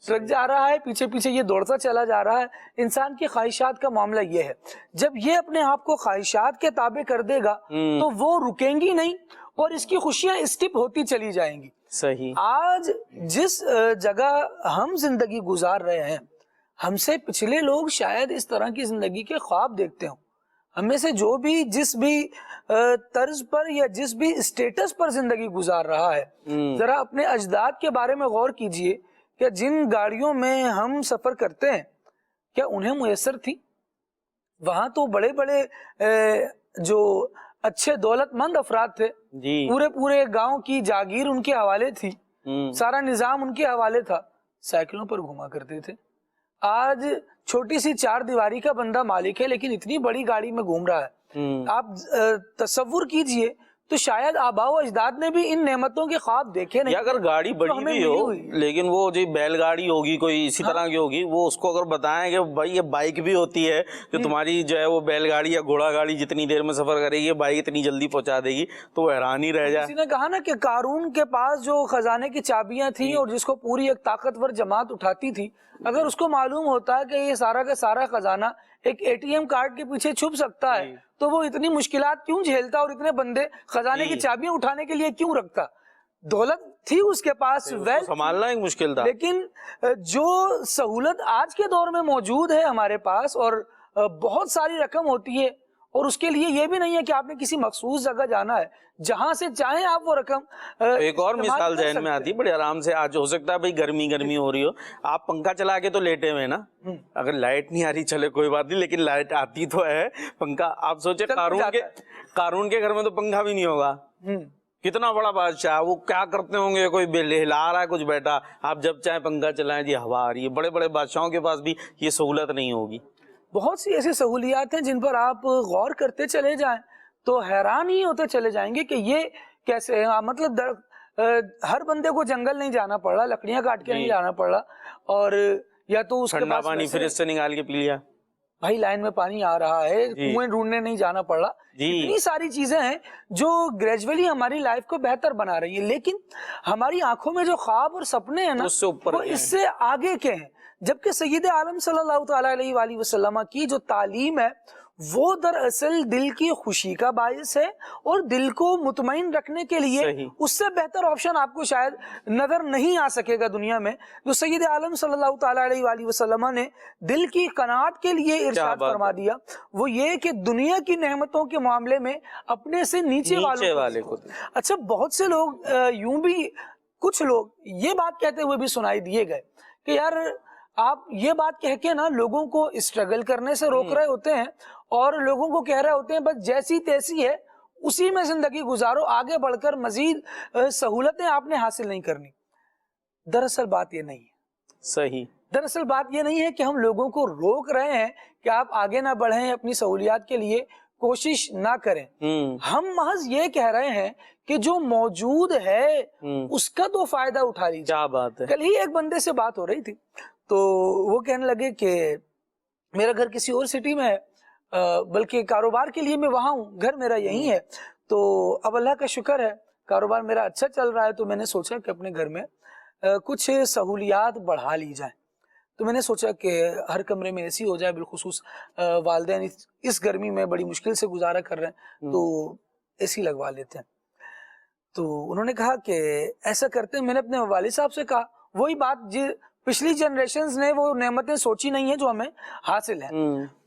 ٹرک جا رہا ہے، پیچھے یہ دوڑتا چلا جا رہا ہے۔ انسان کی خواہشات کا معاملہ یہ ہے، جب یہ اپنے آپ کو خواہشات کے تابع کر دے گا تو وہ رکیں گی نہیں اور اس کی خوشیاں اسکپ ہوتی چلی جائیں گی۔ صحیح۔ آج جس جگہ ہم زندگی گزار رہے ہیں، ہم سے پچھلے لوگ شاید اس طرح کی زندگی کے خواب دیکھتے ہوں۔ ہمیں سے جو بھی جس بھی طرز پر یا جس بھی اسٹیٹس پر زندگی گزار رہا ہے، ذرا اپنے اجداد کے بارے میں غور کیجئے کہ جن گاڑیوں میں ہم سفر کرتے ہیں کیا انہیں میسر تھی؟ وہاں تو بڑے بڑے جو اچھے دولت مند افراد تھے، پورے گاؤں کی جاگیر ان کے حوالے تھی، سارا نظام ان کے حوالے تھا، سائیکلوں پر گھوما کرتے تھے۔ آج چھوٹی سی 4 دیواری کا بندہ مالک ہے لیکن اتنی بڑی گاڑی میں گھوم رہا ہے۔ آپ تصور کیجئے تو شاید آباء و اجداد نے بھی ان نعمتوں کے خواب دیکھے نہیں۔ یا اگر گاڑی بڑی بھی ہو لیکن وہ جو بیل گاڑی ہوگی کوئی اسی طرح کی ہوگی، وہ اس کو اگر بتائیں کہ بھائی یہ بائک بھی ہوتی ہے کہ تمہاری جو ہے وہ بیل گاڑی یا گھوڑا گاڑی جتنی دیر میں سفر کرے گی بائک اتنی جلدی پہنچا دے گی، تو وہ حیران ہی رہ جائے۔ کسی نے کہا نا کہ قارون کے پاس جو خزانے کی چابیاں تھیں اور جس کو پوری ایک طاقتور جماعت اٹھاتی تھی، اگر اس کو معلوم ہوتا ہے کہ یہ سارا کا سارا خزانہ ایک ATM کارڈ کے پیچھے چھپ سکتا ہے تو وہ اتنی مشکلات کیوں جھیلتا اور اتنے بندے خزانے کی چابیاں اٹھانے کے لیے کیوں رکھتا؟ دولت تھی اس کے پاس، سنبھالنا ایک مشکل تھا۔ لیکن جو سہولت آج کے دور میں موجود ہے ہمارے پاس، اور بہت ساری رقم ہوتی ہے اور اس کے لیے یہ بھی نہیں ہے کہ آپ نے کسی مخصوص جگہ جانا ہے, جہاں سے چاہیں آپ وہ رقم ایک اور مثال ذہن میں آتی, بڑے آرام سے آج ہو سکتا ہے بھائی گرمی ہو رہی ہو, آپ پنکھا چلا کے تو لیٹے ہوئے نا, اگر لائٹ نہیں آ رہی چلے کوئی بات نہیں, لیکن لائٹ آتی تو ہے, پنکھا آپ سوچے قارون کے گھر میں تو پنکھا بھی نہیں ہوگا, کتنا بڑا بادشاہ, وہ کیا کرتے ہوں گے, کوئی ہلا رہا ہے کچھ بیٹا, آپ جب چاہیں پنکھا چلائیں جی ہوا آ رہی ہے. بڑے بڑے بادشاہوں کے پاس بھی یہ سہولت نہیں ہوگی. بہت سی ایسی سہولیات ہیں جن پر آپ غور کرتے چلے جائیں تو حیران ہی ہوتے چلے جائیں گے کہ یہ کیسے, مطلب ہر بندے کو جنگل نہیں جانا پڑ رہا, لکڑیاں کاٹ کے نہیں جانا پڑ رہا, اور یا تو اس کے ٹھنڈا پاس پانی فریج سے نکال کے پی لیا, بھائی لائن میں پانی آ رہا ہے, کنویں ڈھونڈنے نہیں جانا پڑ رہا. اتنی ساری چیزیں ہیں جو گریجولی ہماری لائف کو بہتر بنا رہی ہیں, لیکن ہماری آنکھوں میں جو خواب اور سپنے ہیں نا وہ اس سے آگے کے ہیں. جبکہ سید عالم صلی اللہ تعالیٰ علیہ وآلہ وسلم کی جو تعلیم ہے وہ دراصل دل کی خوشی کا باعث ہے, اور دل کو مطمئن رکھنے کے لیے اس سے بہتر آپشن آپ کو شاید نظر نہیں آ سکے گا دنیا میں. جو سید عالم صلی اللہ تعالیٰ علیہ وآلہ وسلم نے دل کی قناعت کے لیے ارشاد فرما دیا, وہ یہ کہ دنیا کی نعمتوں کے معاملے میں اپنے سے نیچے والوں کو. اچھا, بہت سے لوگ یوں بھی, کچھ لوگ یہ بات کہتے ہوئے بھی سنائی دیے گئے کہ یار آپ یہ بات کہہ کے نا لوگوں کو اسٹرگل کرنے سے روک رہے ہوتے ہیں, اور لوگوں کو کہہ رہے ہوتے ہیں بس جیسی تیسی ہے اسی میں زندگی گزارو, آگے بڑھ کر مزید سہولتیں آپ نے حاصل نہیں کرنی. دراصل بات یہ نہیں ہے. صحیح, دراصل بات یہ نہیں ہے کہ ہم لوگوں کو روک رہے ہیں کہ آپ آگے نہ بڑھیں, اپنی سہولیات کے لیے کوشش نہ کریں. ہم محض یہ کہہ رہے ہیں کہ جو موجود ہے اس کا تو فائدہ اٹھا لیجیے. کیا بات ہے. کل ہی ایک بندے سے بات ہو رہی تھی تو وہ کہنے لگے کہ میرا گھر کسی اور سٹی میں ہے, بلکہ کاروبار کے لیے میں وہاں ہوں, گھر میرا یہی ہے, تو اب اللہ کا شکر ہے کاروبار میرا اچھا چل رہا ہے, تو میں نے سوچا کہ اپنے گھر میں کچھ سہولیات بڑھا لی جائیں. تو میں نے سوچا کہ ہر کمرے میں اے سی ہو جائے, بالخصوص والدین اس گرمی میں بڑی مشکل سے گزارا کر رہے ہیں تو اے سی لگوا لیتے ہیں. تو انہوں نے کہا کہ ایسا کرتے ہیں. میں نے اپنے والد صاحب سے کہا وہی بات پچھلی جنریشنز نے وہ نعمتیں سوچی نہیں ہیں جو ہمیں حاصل ہیں.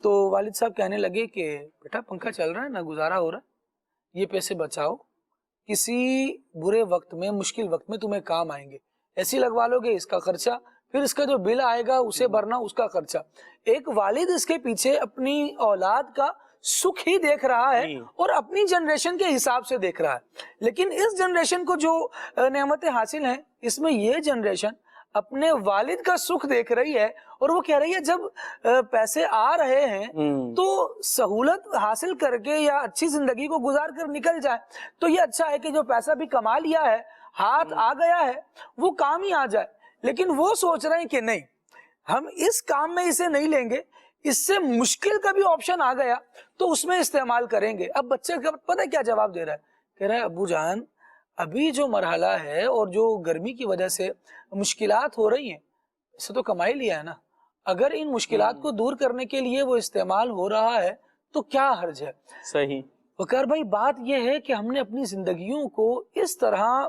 تو والد صاحب کہنے لگے کہ بیٹا پنکھا چل رہا ہے نا, گزارا ہو رہا ہے, یہ پیسے بچاؤ, کسی برے وقت میں, مشکل وقت میں تمہیں کام آئیں گے. ایسی لگوا لو گے, اس کا خرچہ, پھر اس کا جو بل آئے گا اسے بھرنا, اس کا خرچہ. ایک والد اس کے پیچھے اپنی اولاد کا سکھ ہی دیکھ رہا ہے اور اپنی جنریشن کے حساب سے دیکھ رہا ہے. لیکن اس جنریشن کو جو نعمتیں حاصل ہیں, اس میں یہ جنریشن اپنے والد کا سکھ دیکھ رہی ہے, اور وہ کہہ رہی ہے جب پیسے آ رہے ہیں تو سہولت حاصل کر کے یا اچھی زندگی کو گزار کر نکل جائے. تو یہ اچھا ہے کہ جو پیسہ بھی کما لیا ہے, ہاتھ آ گیا ہے, وہ کام ہی آ جائے. لیکن وہ سوچ رہے ہیں کہ نہیں, ہم اس کام میں اسے نہیں لیں گے, اس سے مشکل کا بھی آپشن آ گیا تو اس میں استعمال کریں گے. اب بچے کا پتہ ہے کیا جواب دے رہا ہے, کہہ رہا ہے ابو جان ابھی جو مرحلہ ہے اور جو گرمی کی وجہ سے مشکلات ہو رہی ہیں, اسے تو کما ہی لیا ہے نا, اگر ان مشکلات کو دور کرنے کے لیے وہ استعمال ہو رہا ہے تو کیا حرج ہے. صحیح. وقار بھائی بات یہ ہے کہ ہم نے اپنی زندگیوں کو اس طرح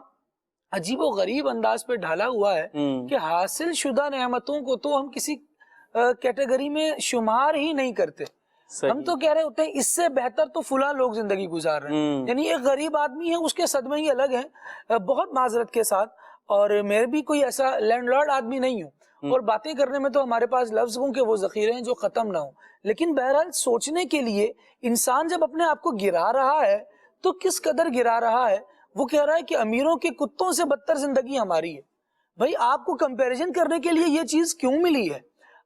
عجیب و غریب انداز پہ ڈھالا ہوا ہے کہ حاصل شدہ نعمتوں کو تو ہم کسی کیٹیگری میں شمار ہی نہیں کرتے. ہم تو کہہ رہے ہوتے ہیں اس سے بہتر تو فلاں لوگ زندگی گزار رہے ہیں. یعنی ایک غریب آدمی ہے, اس کے صدمے ہی الگ ہیں, بہت معذرت کے ساتھ, اور میں بھی کوئی ایسا لینڈ لارڈ آدمی نہیں ہوں, اور باتیں کرنے میں تو ہمارے پاس لفظ ہوں کہ وہ ذخیرے ہیں جو ختم نہ ہوں. لیکن بہرحال سوچنے کے لیے انسان جب اپنے آپ کو گرا رہا ہے تو کس قدر گرا رہا ہے. وہ کہہ رہا ہے کہ امیروں کے کتوں سے بدتر زندگی ہماری ہے. بھائی آپ کو کمپیریزن کرنے کے لیے یہ چیز کیوں ملی ہے؟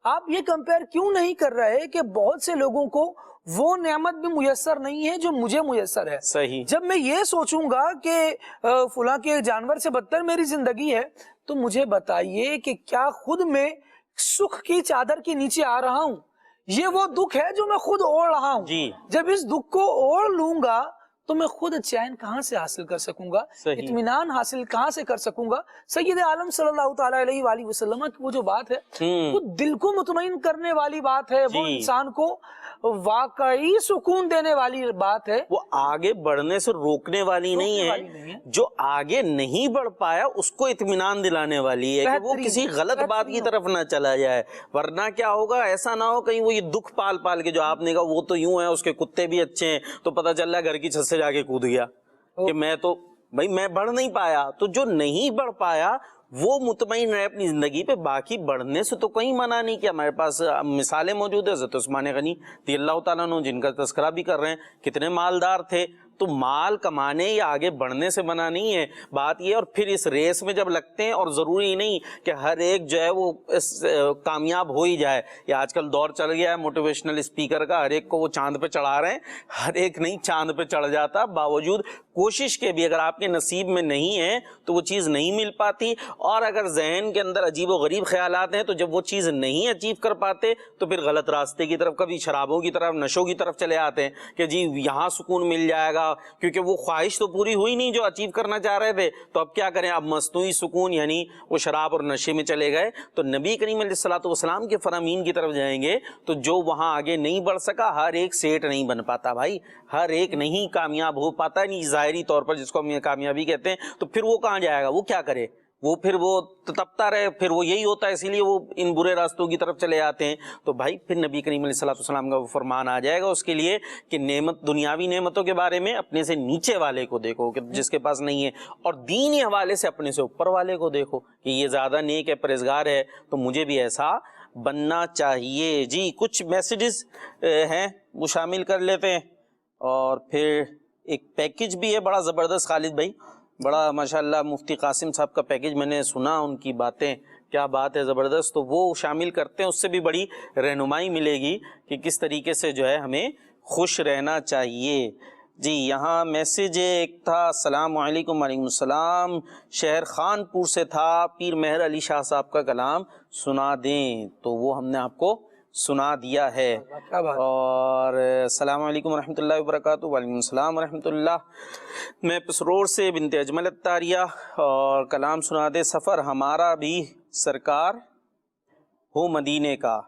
آپ یہ کمپیئر کیوں نہیں کر رہے کہ بہت سے لوگوں کو وہ نعمت بھی میسر نہیں ہے جو مجھے میسر ہے. صحیح. جب میں یہ سوچوں گا کہ فلاں کے جانور سے بدتر میری زندگی ہے, تو مجھے بتائیے کہ کیا خود میں سکھ کی چادر کے نیچے آ رہا ہوں؟ یہ وہ دکھ ہے جو میں خود اوڑھ رہا ہوں. جب اس دکھ کو اوڑھ لوں گا تو میں خود چین کہاں سے حاصل کر سکوں گا, صحیح. اطمینان حاصل کہاں سے کر سکوں گا. سید عالم صلی اللہ تعالیٰ علیہ وآلہ وسلم کی وہ جو بات ہے وہ دل کو مطمئن کرنے والی بات ہے, وہ انسان کو واقعی سکون دینے والی بات ہے, وہ آگے بڑھنے سے روکنے والی نہیں ہے. جو آگے نہیں بڑھ پایا اس کو اطمینان دلانے والی ہے کہ وہ کسی غلط بات کی طرف نہ چلا جائے. ورنہ کیا ہوگا, ایسا نہ ہو کہیں وہ یہ دکھ پال پال کے, جو آپ نے کہا وہ تو یوں ہے, اس کے کتے بھی اچھے ہیں, تو پتہ چل رہا ہے گھر کی چھت سے جا کے کود گیا کہ میں تو بھائی میں بڑھ نہیں پایا. تو جو نہیں بڑھ پایا وہ مطمئن رہے اپنی زندگی پہ, باقی بڑھنے سے تو کوئی منع نہیں. کیا ہمارے پاس مثالیں موجود ہیں, حضرت عثمان غنی رضی اللہ تعالیٰ عنہ جن کا تذکرہ بھی کر رہے ہیں, کتنے مالدار تھے. تو مال کمانے یا آگے بڑھنے سے منع نہیں ہے, بات یہ. اور پھر اس ریس میں جب لگتے ہیں, اور ضروری نہیں کہ ہر ایک جو ہے وہ کامیاب ہو ہی جائے. یہ آج کل دور چل گیا ہے موٹیویشنل اسپیکر کا, ہر ایک کو وہ چاند پہ چڑھا رہے ہیں, ہر ایک نہیں چاند پہ چڑھ جاتا. باوجود کوشش کے بھی اگر آپ کے نصیب میں نہیں ہے تو وہ چیز نہیں مل پاتی. اور اگر ذہن کے اندر عجیب و غریب خیالات ہیں تو جب وہ چیز نہیں اچیو کر پاتے تو پھر غلط راستے کی طرف, کبھی شرابوں کی طرف, نشوں کی طرف چلے آتے ہیں کہ جی یہاں سکون مل جائے گا, کیونکہ وہ خواہش تو پوری ہوئی نہیں جو اچیو کرنا چاہ رہے تھے. تو اب کیا کریں, اب مصنوعی سکون یعنی وہ شراب اور نشے میں چلے گئے. تو نبی کریم علیہ الصلوۃ والسلام کے فرامین کی طرف جائیں گے تو جو وہاں آگے نہیں بڑھ سکا, ہر ایک سیٹ نہیں بن پاتا بھائی, ہر ایک نہیں کامیاب ہو پاتا, نہیں ظاہری طور پر جس کو ہم کامیابی کہتے ہیں. تو پھر وہ کہاں جائے گا, وہ کیا کرے, وہ پھر وہ تپتا رہے, پھر وہ یہی ہوتا ہے, اسی لیے وہ ان برے راستوں کی طرف چلے آتے ہیں. تو بھائی پھر نبی کریم علیہ الصلوۃ والسلام کا وہ فرمان آ جائے گا اس کے لیے کہ نعمت, دنیاوی نعمتوں کے بارے میں اپنے سے نیچے والے کو دیکھو کہ جس کے پاس نہیں ہے, اور دینی حوالے سے اپنے سے اوپر والے کو دیکھو کہ یہ زیادہ نیک ہے, پرہیزگار ہے, تو مجھے بھی ایسا بننا چاہیے. جی کچھ میسیجز ہیں وہ شامل کر لیتے ہیں, اور پھر ایک پیکج بھی ہے بڑا زبردست. خالد بھائی بڑا ماشاءاللہ مفتی قاسم صاحب کا پیکج میں نے سنا, ان کی باتیں کیا بات ہے, زبردست. تو وہ شامل کرتے ہیں, اس سے بھی بڑی رہنمائی ملے گی کہ کس طریقے سے جو ہے ہمیں خوش رہنا چاہیے. جی یہاں میسیج ایک تھا, السلام علیکم. وعلیکم السلام. شہر خان پور سے تھا, پیر مہر علی شاہ صاحب کا کلام سنا دیں, تو وہ ہم نے آپ کو سنا دیا ہے. اور السلام علیکم ورحمۃ اللہ وبرکاتہ. وعلیکم السلام ورحمۃ اللہ. میں پسرور سے بنت اجمل الطاریہ, اور کلام سنا دے سفر ہمارا بھی سرکار ہو مدینے کا.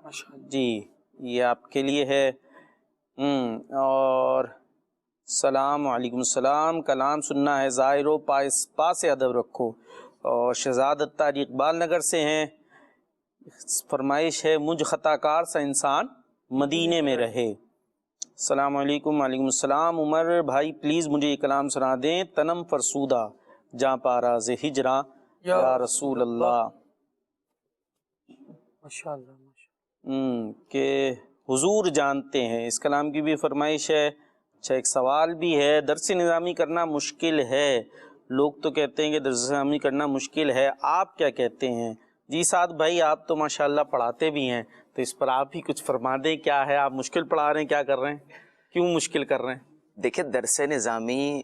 جی یہ آپ کے لیے ہے. اور السلام علیکم السلام. کلام سننا ہے, ظاہر و پاس ادب رکھو. اور شہزاد الطاری اقبال نگر سے ہیں, فرمائش ہے مجھ خطا کار سا انسان مدینے میں رہے. السلام علیکم. وعلیکم السلام. عمر بھائی پلیز مجھے یہ کلام سنا دیں, تنم فرسودہ جاں پارا ز ہجراں یا رسول اللہ. کہ حضور جانتے ہیں, اس کلام کی بھی فرمائش ہے. اچھا ایک سوال بھی ہے, درس نظامی کرنا مشکل ہے, لوگ تو کہتے ہیں کہ درس نظامی کرنا مشکل ہے, آپ کیا کہتے ہیں؟ جی سعد بھائی آپ تو ماشاءاللہ پڑھاتے بھی ہیں, تو اس پر آپ ہی کچھ فرما دیں, کیا ہے آپ مشکل پڑھا رہے ہیں, کیا کر رہے ہیں, کیوں مشکل کر رہے ہیں؟ دیکھیں درس نظامی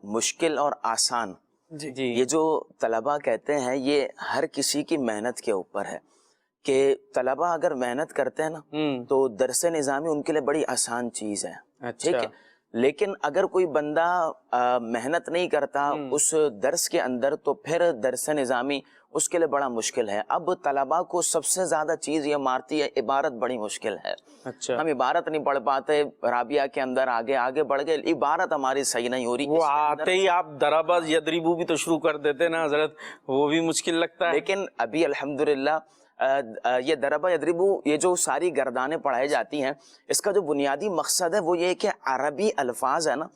مشکل اور آسان, جی یہ جو طلبہ کہتے ہیں یہ ہر کسی کی محنت کے اوپر ہے. کہ طلبہ اگر محنت کرتے ہیں نا تو درس نظامی ان کے لیے بڑی آسان چیز ہے. ٹھیک ہے, لیکن اگر کوئی بندہ محنت نہیں کرتا اس درس کے اندر تو پھر درس نظامی اس کے لیے بڑا مشکل ہے. اب طلبہ کو سب سے زیادہ چیز یہ مارتی ہے, عبارت بڑی مشکل ہے. اچھا ہم عبارت نہیں پڑھ پاتے, رابعہ کے اندر آگے بڑھ گئے, عبارت ہماری صحیح نہیں ہو رہی. وہ آتے ہی آپ دربا یدریبو بھی تو شروع کر دیتے نا حضرت, وہ بھی مشکل لگتا ہے. لیکن ابھی الحمدللہ یہ دربا یدریبو یہ جو ساری گردانیں پڑھائی جاتی ہیں, اس کا جو بنیادی مقصد ہے وہ یہ کہ عربی الفاظ ہے نا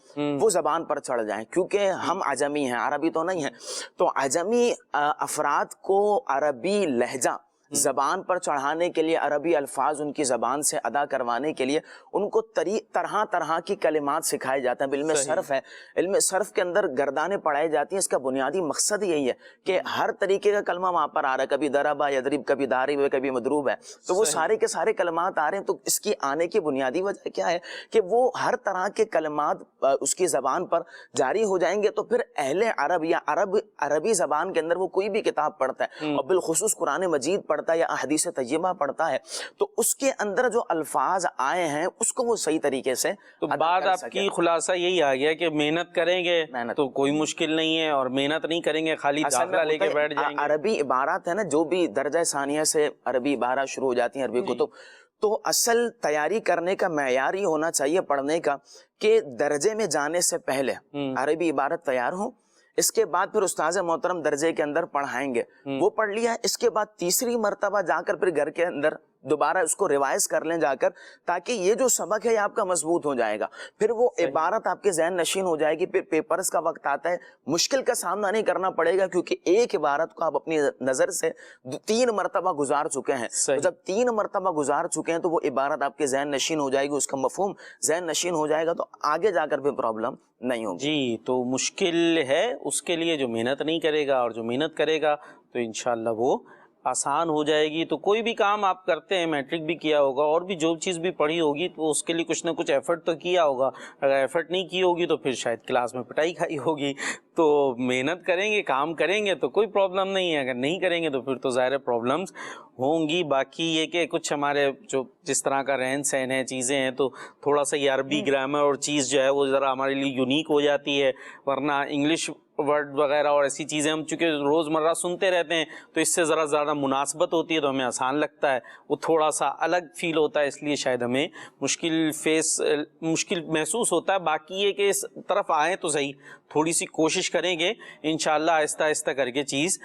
وہ زبان پر چڑھ جائیں, کیونکہ ہم عجمی ہیں, عربی تو نہیں ہیں. تو عجمی افراد کو عربی لہجہ زبان پر چڑھانے کے لیے, عربی الفاظ ان کی زبان سے ادا کروانے کے لیے ان کو طرح کی کلمات سکھائے جاتے ہیں. علم صرف ہے, علم صرف کے اندر گردانیں پڑھائی جاتی ہیں. اس کا بنیادی مقصد یہی ہے کہ ہر طریقے کا کلمہ وہاں پر آ رہا ہے, کبھی دربا یدرب, کبھی دارب, کبھی مدروب ہے, تو وہ سارے کے سارے کلمات آ رہے ہیں. تو اس کی آنے کی بنیادی وجہ کیا ہے کہ وہ ہر طرح کے کلمات اس کی زبان پر جاری ہو جائیں گے. تو پھر اہل عرب یا عربی زبان کے اندر وہ کوئی بھی کتاب پڑھتا ہے, اور بالخصوص قرآن مجید پڑھتا پڑھتا ہے یا احادیث طیبہ پڑھتا ہے تو اس کے اندر جو الفاظ آئے ہیں اس کو وہ صحیح طریقے سے تو بات آپ کی خلاصہ یہی آ گیا کہ محنت کریں گے تو کوئی مشکل نہیں ہے، اور محنت نہیں کریں گے خالی داخلہ لے کے بیٹھ جائیں گے. عربی عبارات ہے نا، جو بھی درجہ ثانیہ سے عربی عبارات شروع ہو جاتی ہیں، عربی کتب، تو اصل تیاری کرنے کا معیار یہ ہونا چاہیے پڑھنے کا کہ درجے میں جانے سے پہلے عربی عبارت تیار ہو، اس کے بعد پھر استاذ محترم درجے کے اندر پڑھائیں گے، وہ پڑھ لیا، اس کے بعد تیسری مرتبہ جا کر پھر گھر کے اندر دوبارہ اس کو ریوائز کر لیں جا کر، تاکہ یہ جو سبق ہے یہ آپ کا مضبوط ہو جائے گا، پھر وہ عبارت آپ کے ذہن نشین ہو جائے گی، پھر پیپرز کا وقت آتا ہے مشکل کا سامنا نہیں کرنا پڑے گا، کیونکہ ایک عبارت کو آپ اپنی نظر سے 3 مرتبہ گزار چکے ہیں. تو جب 3 مرتبہ گزار چکے ہیں تو وہ عبارت آپ کے ذہن نشین ہو جائے گی، اس کا مفہوم ذہن نشین ہو جائے گا، تو آگے جا کر بھی پرابلم نہیں ہوگی. جی تو مشکل ہے اس کے لیے جو محنت نہیں کرے گا، اور جو محنت کرے گا تو انشاءاللہ وہ آسان ہو جائے گی. تو کوئی بھی کام آپ کرتے ہیں، میٹرک بھی کیا ہوگا اور بھی جو چیز بھی پڑھی ہوگی، تو اس کے لیے کچھ نہ کچھ ایفرٹ تو کیا ہوگا. اگر ایفرٹ نہیں کی ہوگی تو پھر شاید کلاس میں پٹائی کھائی ہوگی. تو محنت کریں گے، کام کریں گے تو کوئی پرابلم نہیں ہے، اگر نہیں کریں گے تو پھر تو ظاہر پرابلمس ہوں گی. باقی یہ کہ کچھ ہمارے جو جس طرح کا رہن سہن ہے، چیزیں ہیں، تو تھوڑا سا یہ عربی گرامر اور چیز جو ہے وہ ذرا ہمارے لیے یونیک ہو جاتی ہے، ورنہ انگلش ورڈ وغیرہ اور ایسی چیزیں ہم چونکہ روزمرہ سنتے رہتے ہیں تو اس سے ذرا زیادہ مناسبت ہوتی ہے تو ہمیں آسان لگتا ہے، وہ تھوڑا سا الگ فیل ہوتا ہے، اس لیے شاید ہمیں مشکل محسوس ہوتا ہے. باقی یہ کہ اس طرف آئیں تو صحیح، تھوڑی سی کوشش کریں گے انشاءاللہ آہستہ آہستہ کر کے چیز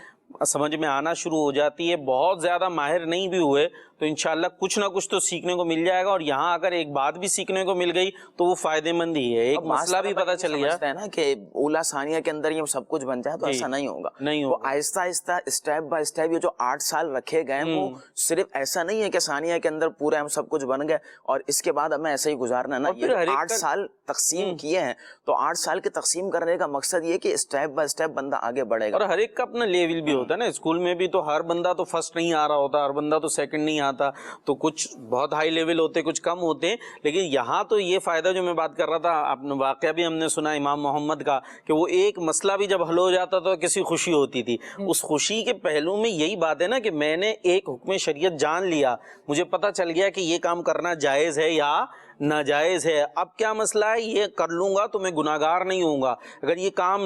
سمجھ میں آنا شروع ہو جاتی ہے. بہت زیادہ ماہر نہیں بھی ہوئے تو انشاءاللہ کچھ نہ کچھ تو سیکھنے کو مل جائے گا، اور یہاں اگر ایک بات بھی سیکھنے کو مل گئی تو وہ فائدے مند ہی ہے. ایک مسئلہ بھی پتہ چل گیا ہے نا کہ اولا ثانیہ کے اندر یہ سب کچھ بن جائے تو ایسا نہیں ہوگا. وہ آہستہ آہستہ اسٹیپ بائی اسٹیپ یہ جو 8 سال رکھے گئے وہ صرف ایسا نہیں ہے کہ ثانیہ کے اندر پورے ہم سب کچھ بن گئے اور اس کے بعد ہمیں ایسا ہی گزارنا. نا یہ 8 سال تقسیم کیے ہیں تو 8 سال کے تقسیم کرنے کا مقصد یہ کہ اسٹیپ بائی اسٹیپ بندہ آگے بڑھے گا. اور ہر ایک کا اپنا لیول بھی ہوتا ہے نا. اسکول میں بھی تو ہر بندہ تو فرسٹ نہیں آ رہا ہوتا، ہر بندہ تو سیکنڈ نہیں آتا، تو کچھ بہت ہائی لیول ہوتے، کچھ کم ہوتے. لیکن یہاں تو یہ فائدہ جو میں بات کر رہا تھا، اپنا واقعہ بھی ہم نے سنا امام محمد کا کہ وہ ایک مسئلہ بھی جب حل ہو جاتا تو کسی خوشی ہوتی تھی. اس خوشی کے پہلو میں یہی بات ہے نا کہ میں نے ایک حکم شریعت جان لیا، مجھے پتہ چل گیا کہ یہ کام کرنا جائز ہے یا ناجائز ہے. اب کیا مسئلہ ہے، یہ کر لوں گا تو میں گناہگار نہیں ہوں گا، اگر یہ کام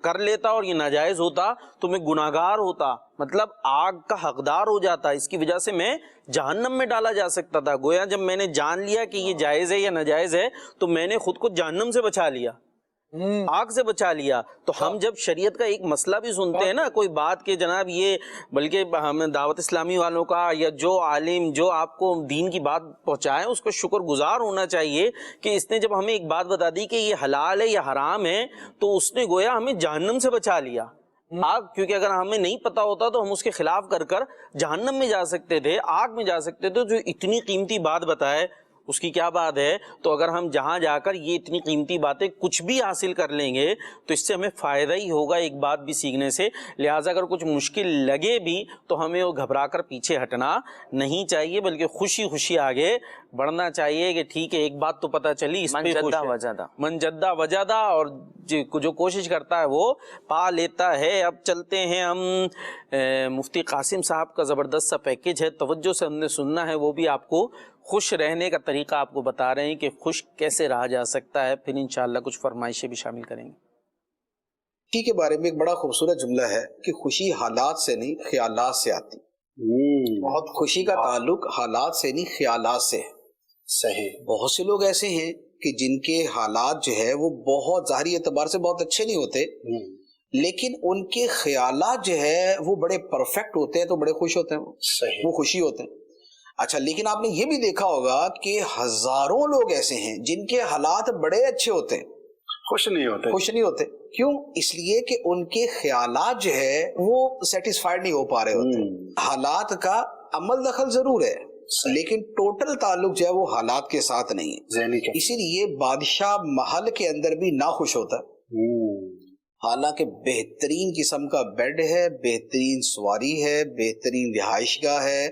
کر لیتا اور یہ ناجائز ہوتا تو میں گناہگار ہوتا، مطلب آگ کا حقدار ہو جاتا. اس کی وجہ سے میں جہنم میں ڈالا جا سکتا تھا. گویا جب میں نے جان لیا کہ یہ جائز ہے یا ناجائز ہے تو میں نے خود کو جہنم سے بچا لیا، آگ سے بچا لیا. تو ہم جب شریعت کا ایک مسئلہ بھی سنتے ہیں نا، کوئی بات کہ جناب یہ، بلکہ ہمیں دعوت اسلامی والوں کا یا جو عالم جو آپ کو دین کی بات پہنچائے اس کو شکر گزار ہونا چاہیے کہ اس نے جب ہمیں ایک بات بتا دی کہ یہ حلال ہے یا حرام ہے تو اس نے گویا ہمیں جہنم سے بچا لیا. آگ، کیونکہ اگر ہمیں نہیں پتا ہوتا تو ہم اس کے خلاف کر کر جہنم میں جا سکتے تھے، آگ میں جا سکتے تھے. جو اتنی قیمتی بات بتائے اس کی کیا بات ہے. تو اگر ہم جہاں جا کر یہ اتنی قیمتی باتیں کچھ بھی حاصل کر لیں گے تو اس سے ہمیں فائدہ ہی ہوگا ایک بات بھی سیکھنے سے. لہٰذا اگر کچھ مشکل لگے بھی تو ہمیں وہ گھبرا کر پیچھے ہٹنا نہیں چاہیے، بلکہ خوشی خوشی آگے بڑھنا چاہیے کہ ٹھیک ہے ایک بات تو پتہ چلی، اس پہ خوش ہے، من جدہ وجدہ، اور جو کوشش کرتا ہے وہ پا لیتا ہے. اب چلتے ہیں ہم، مفتی قاسم صاحب کا زبردست سا پیکیج ہے، توجہ سے ہم نے سننا ہے. وہ بھی آپ کو خوش رہنے کا طریقہ آپ کو بتا رہے ہیں کہ خوش کیسے رہا جا سکتا ہے. پھر انشاءاللہ کچھ فرمائشیں بھی شامل کریں گے. خوشی کے بارے میں ایک بڑا خوبصورت جملہ ہے کہ خوشی حالات سے نہیں خیالات سے آتی. بہت خوشی کا تعلق حالات سے نہیں خیالات سے ہے. صحیح. بہت سے لوگ ایسے ہیں کہ جن کے حالات جو ہے وہ بہت ظاہری اعتبار سے بہت اچھے نہیں ہوتے، لیکن ان کے خیالات جو ہے وہ بڑے پرفیکٹ ہوتے ہیں تو بڑے خوش ہوتے ہیں. صحیح. وہ خوشی ہوتے ہیں. اچھا، لیکن آپ نے یہ بھی دیکھا ہوگا کہ ہزاروں لوگ ایسے ہیں جن کے حالات بڑے اچھے ہوتے ہیں، خوش نہیں ہوتے. کیوں؟ اس لیے کہ ان کے خیالات جو ہے وہ سیٹسفائیڈ نہیں ہو پا رہے ہوتے. حالات کا عمل دخل ضرور ہے لیکن ٹوٹل تعلق جو ہے وہ حالات کے ساتھ نہیں ہے. اسی لیے بادشاہ محل کے اندر بھی ناخوش ہوتا ہے، حالانکہ بہترین قسم کا بیڈ ہے، بہترین سواری ہے، بہترین رہائش گاہ ہے،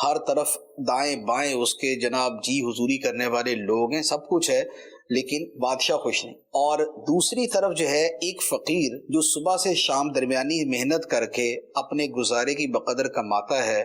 ہر طرف دائیں بائیں اس کے جناب جی حضوری کرنے والے لوگ ہیں، سب کچھ ہے، لیکن بادشاہ خوش نہیں. اور دوسری طرف جو ہے ایک فقیر جو صبح سے شام درمیانی محنت کر کے اپنے گزارے کی بقدر کماتا ہے،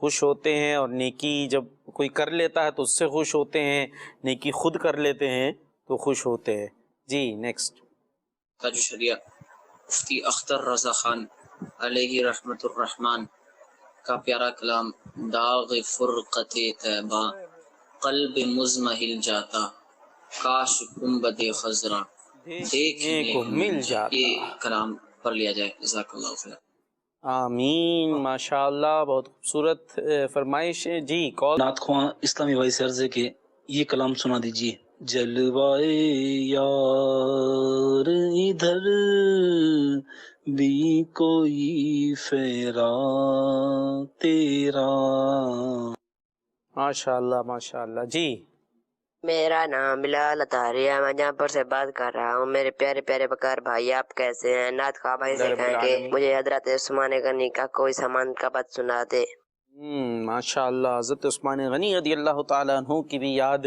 خوش ہوتے ہیں، اور نیکی جب کوئی کر لیتا ہے تو اس سے خوش ہوتے ہیں، نیکی خود کر لیتے ہیں تو خوش ہوتے ہیں. جی نیکسٹ. تاج الشریعہ مفتی اختر رضا خان علیہ رحمت الرحمن کا پیارا کلام، داغ فرقت طیبہ قلب مزمحل جاتا، کاش گنبد خضرا دیکھنے کو مل جاتا. یہ کلام پڑھ لیا جائے. جزاک اللہ خیر. آمین. ماشاءاللہ بہت خوبصورت فرمائش ہے. جی کال. نعت خواں اسلامی بھائی سے عرض ہے کہ یہ کلام سنا دیجیے. جلوائے یار ادھر بھی کوئی فیرا تیرا. ماشاءاللہ ماشاءاللہ. جی میرا نام بلال اطہری ہے، میں جہاں پر سے بات کر رہا ہوں. میرے پیارے پیارے بکار بھائی، آپ کیسے ہیں؟ نعت خواہ بھائی سے کہیں کہ مجھے حضرت عثمان غنی کا کوئی سامان کا بات سنا دے. ماشاءاللہ. حضرت عثمان غنی رضی اللہ تعالیٰ عنہ کی بھی یاد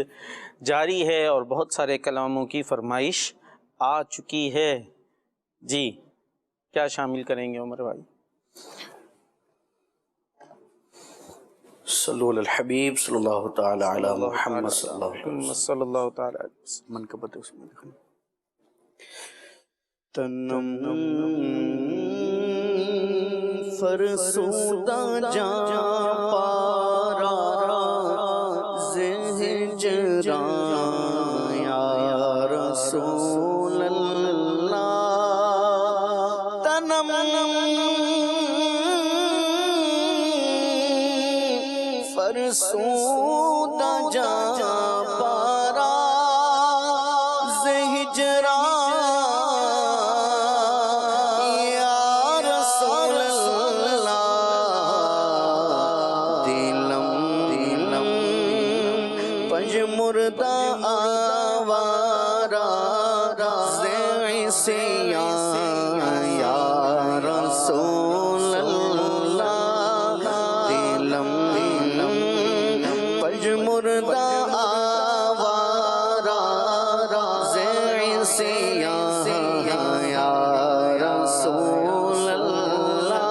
جاری ہے اور بہت سارے کلاموں کی فرمائش آ چکی ہے. جی کیا شامل کریں گے عمر بھائی؟ صلو علی الحبیب صلی اللہ تعالی علی محمد صلی اللہ علیہ وسلم. صلی اللہ تعالیٰ علیہ وسلم. منقبت عثمان غنی. تنم فرسودہ جا پارا زہجران یا رسول اللہ. تنم فرسودہ جا پارا زہجران مردہ آوارا زیسیاں یا رسول اللہ. دلم پج مردہ آوارا زیسیاں یا رسول اللہ.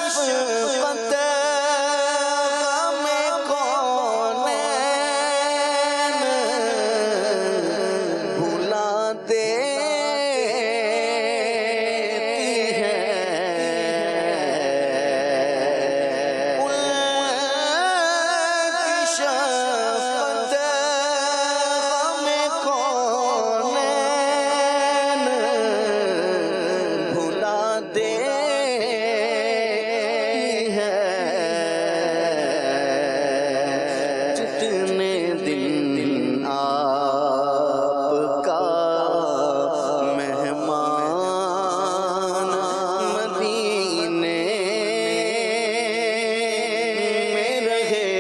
شفقت غم کونین بھلا دیتی ہے، ان کی شفقت غم کونین بھلا دیتی ہے، جتنے دن آپ کا مہمان مدینے میں رہے،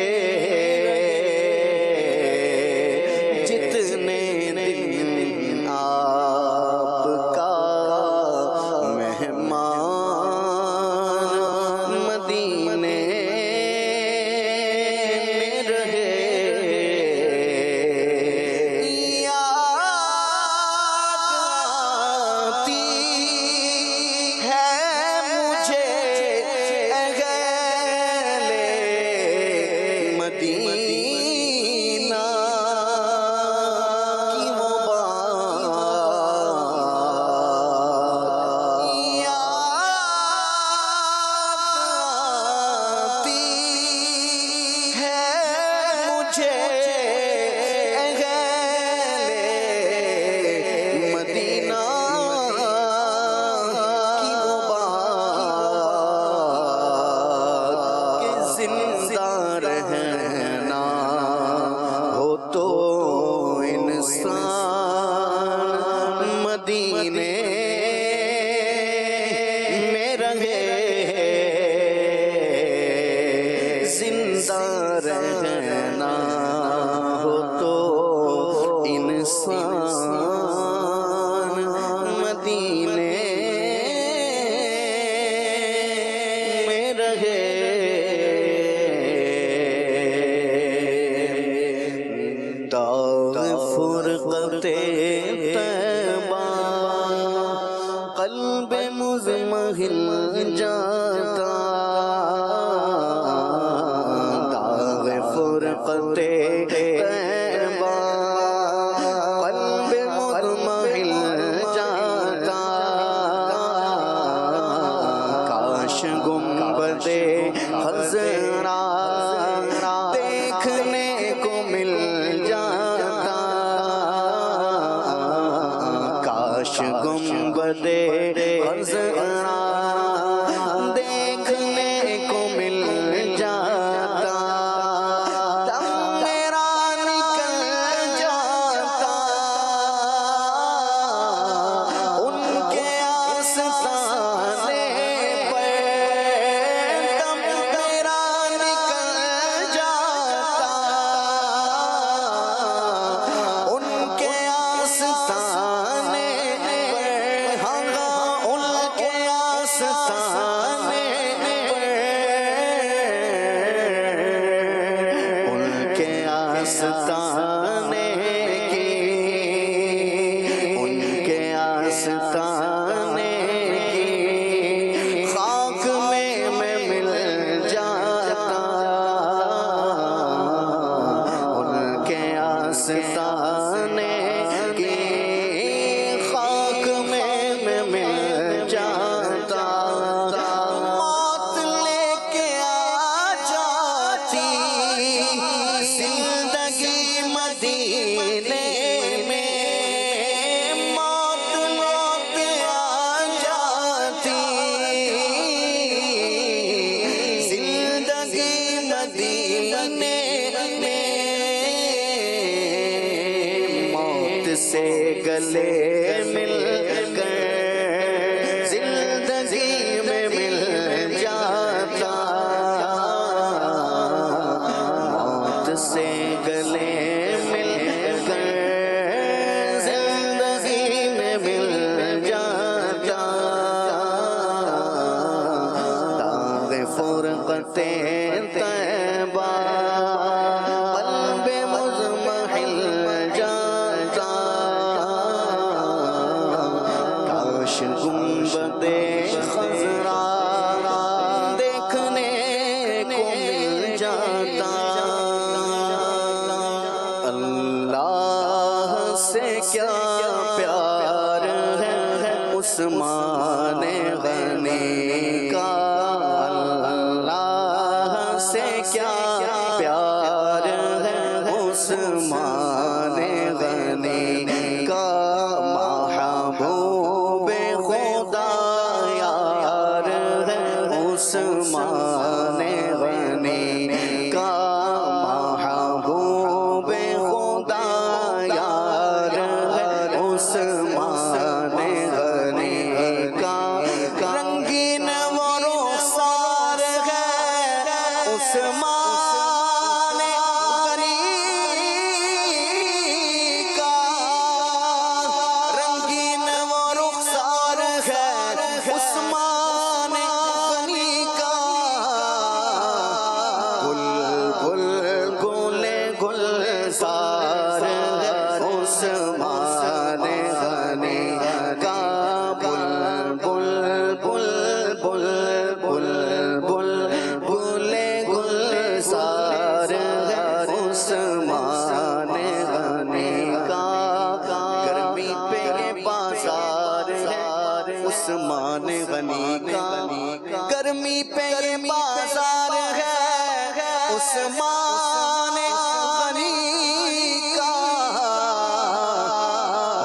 جتنے دن آپ کا مہمان مدینے میں رہے، یاد آتی ہے مجھے اہل مدینہ کی وہ بات، یاد آتی ہے مجھے اہل مدینہ کی وہ بات کہ زندہ رہنا ہو تو انسان مدینے میں رہے، زندہ رہنا ہو تو انسان مدینے میں رہے، داغ فرقت طیبہ قلب مزمحل جاتا، داغ فرقت طیبہ قلب مزمحل جاتا، کاش گنبد خضرا دیکھنے کو مل جاتا، کاش گنبد خضرا دیکھنے کو مل جاتا، دم میرا نکل جاتا ان کے آستانے پر، دم میرا نکل جاتا ان کے آستانے پر، ہاں ان کے آستانے پر، ان کے آستانے کی، ان کے آستانے کی خاک میں مل جاتا، ان کے آستانے کی خاک میں مل جاتا، موت لے کے آ جاتی زندگی مدینے میں، موت لے کے آ جاتی زندگی مدینے میں، موت سے گلے مل کر زندگی میں مل جاتا، موت سے گلے مل کر زندگی میں مل جاتا، داغ فرقت طیبہ قلب مزمحل جاتا، کاش گنبد خضرا دیکھ عثمان غنی کا اللہ سے کیا پیار ہے عثمان غنی کا محبوب خدا یار ہے عثمان غنی کا محبوب خدا یار ہے عثمان غنی کا رنگین و رخسار ہے عثمان غنی کا رنگین و رخسار ہے عثمان غنی کا بلبل گل گلزار ہے عثمان غنی کا بلبل بلبل بلبل گل گلزار ہے عثمان غنی کا گرمی پہ یہ بازار ہے عثمان غنی کا گرمی پہ یہ بازار ہے عثمان غنی کا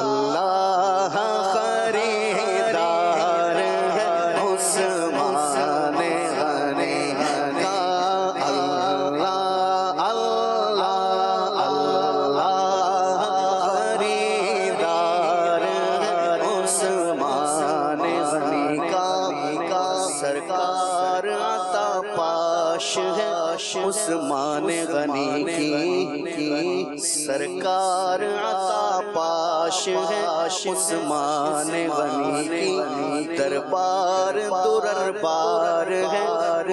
اللہ خریدار ہے عثمان غنی کا اللہ اللہ اللہ خریدار ہے عثمان غنی کا سرکار عطا پاش ہے عثمان غنی کی سرکار عطا پاش ہے عثمان غنی کی دربار دربار ہے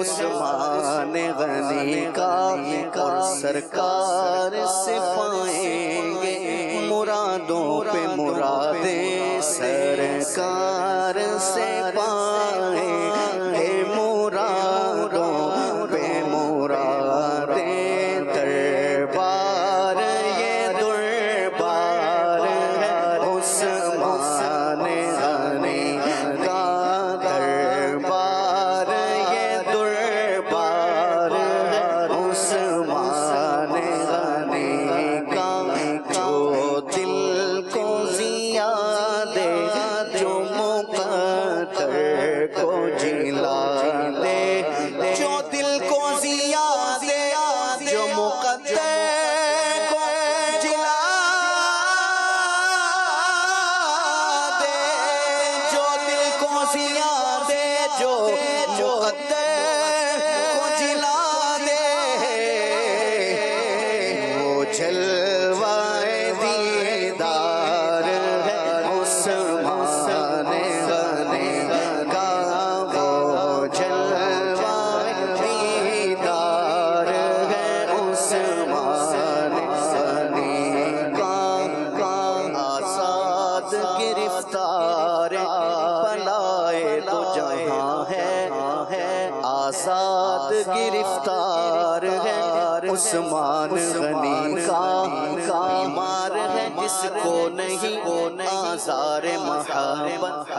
عثمان غنی کا اور سرکار سے پائیں گے مرادوں پہ مرادیں سرکار سے پائیں گے مرادوں پہ مرادیں دربار یہ دربار ہے عثمان غنی کا دربار یہ دربار ہے عثمان غنی کا جو دل کو ضیا دے جو مقدر کو جلا دے جو دل کو ضیا دے جو مقدر کو جلا دے جو دل کو ضیا دے جو مقدر کو جلا دے وہ جلوائے دیدار ہے عثمان غنی کا وہ جلوائے دیدار ہے عثمان غنی کا آزاد گرفتار بلائے تو جہاں ہے آزاد گرفتار ہے عثمان غنی کا بیمار ہے جس کو نہیں آزار محبت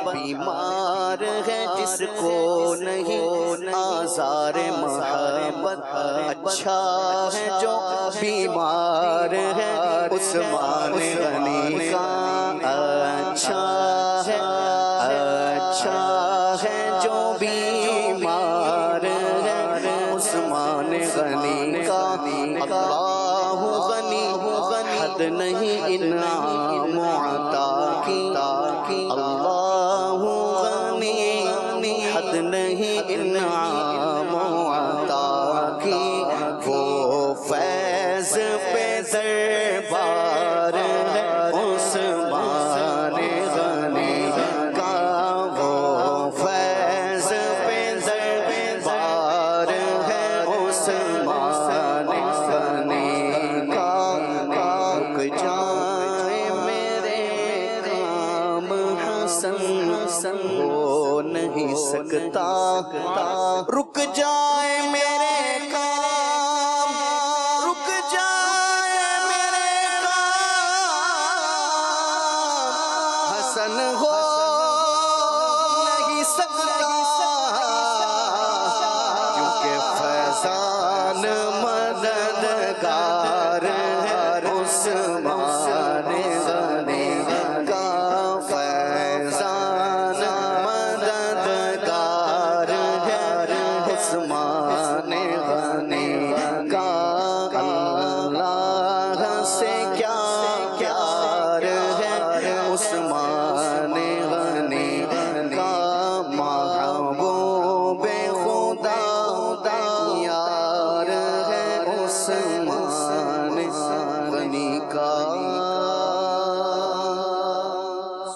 بیمار ہے جس کو نہیں آزار محبت اچھا ہے جو بیمار ہے عثمان غنی کا اچھا ہے جو بیمار ہے عثمان غنی کا اللہ غنی حد نہیں انعام عطا کی اللہ غنی حد نہیں انعام عطا کی وہ فیض پہ دربار ہے عثمان غنی کا وہ فیض پہ دربار ہے عثمان غنی کا رک جائے میرے کام حسن ہو نہیں سکتا رک جائے میرے کام رک جائے میرے کام حسن ہو سکتا کیونکہ فیضان مددگار ہے عثمان غنی کا، فیضان مددگار ہے عثمان غنی کا، اللہ سے کیا پیار ہے عثمان غنی کا، محبوب خدا یار ہے عثمان غنی کا۔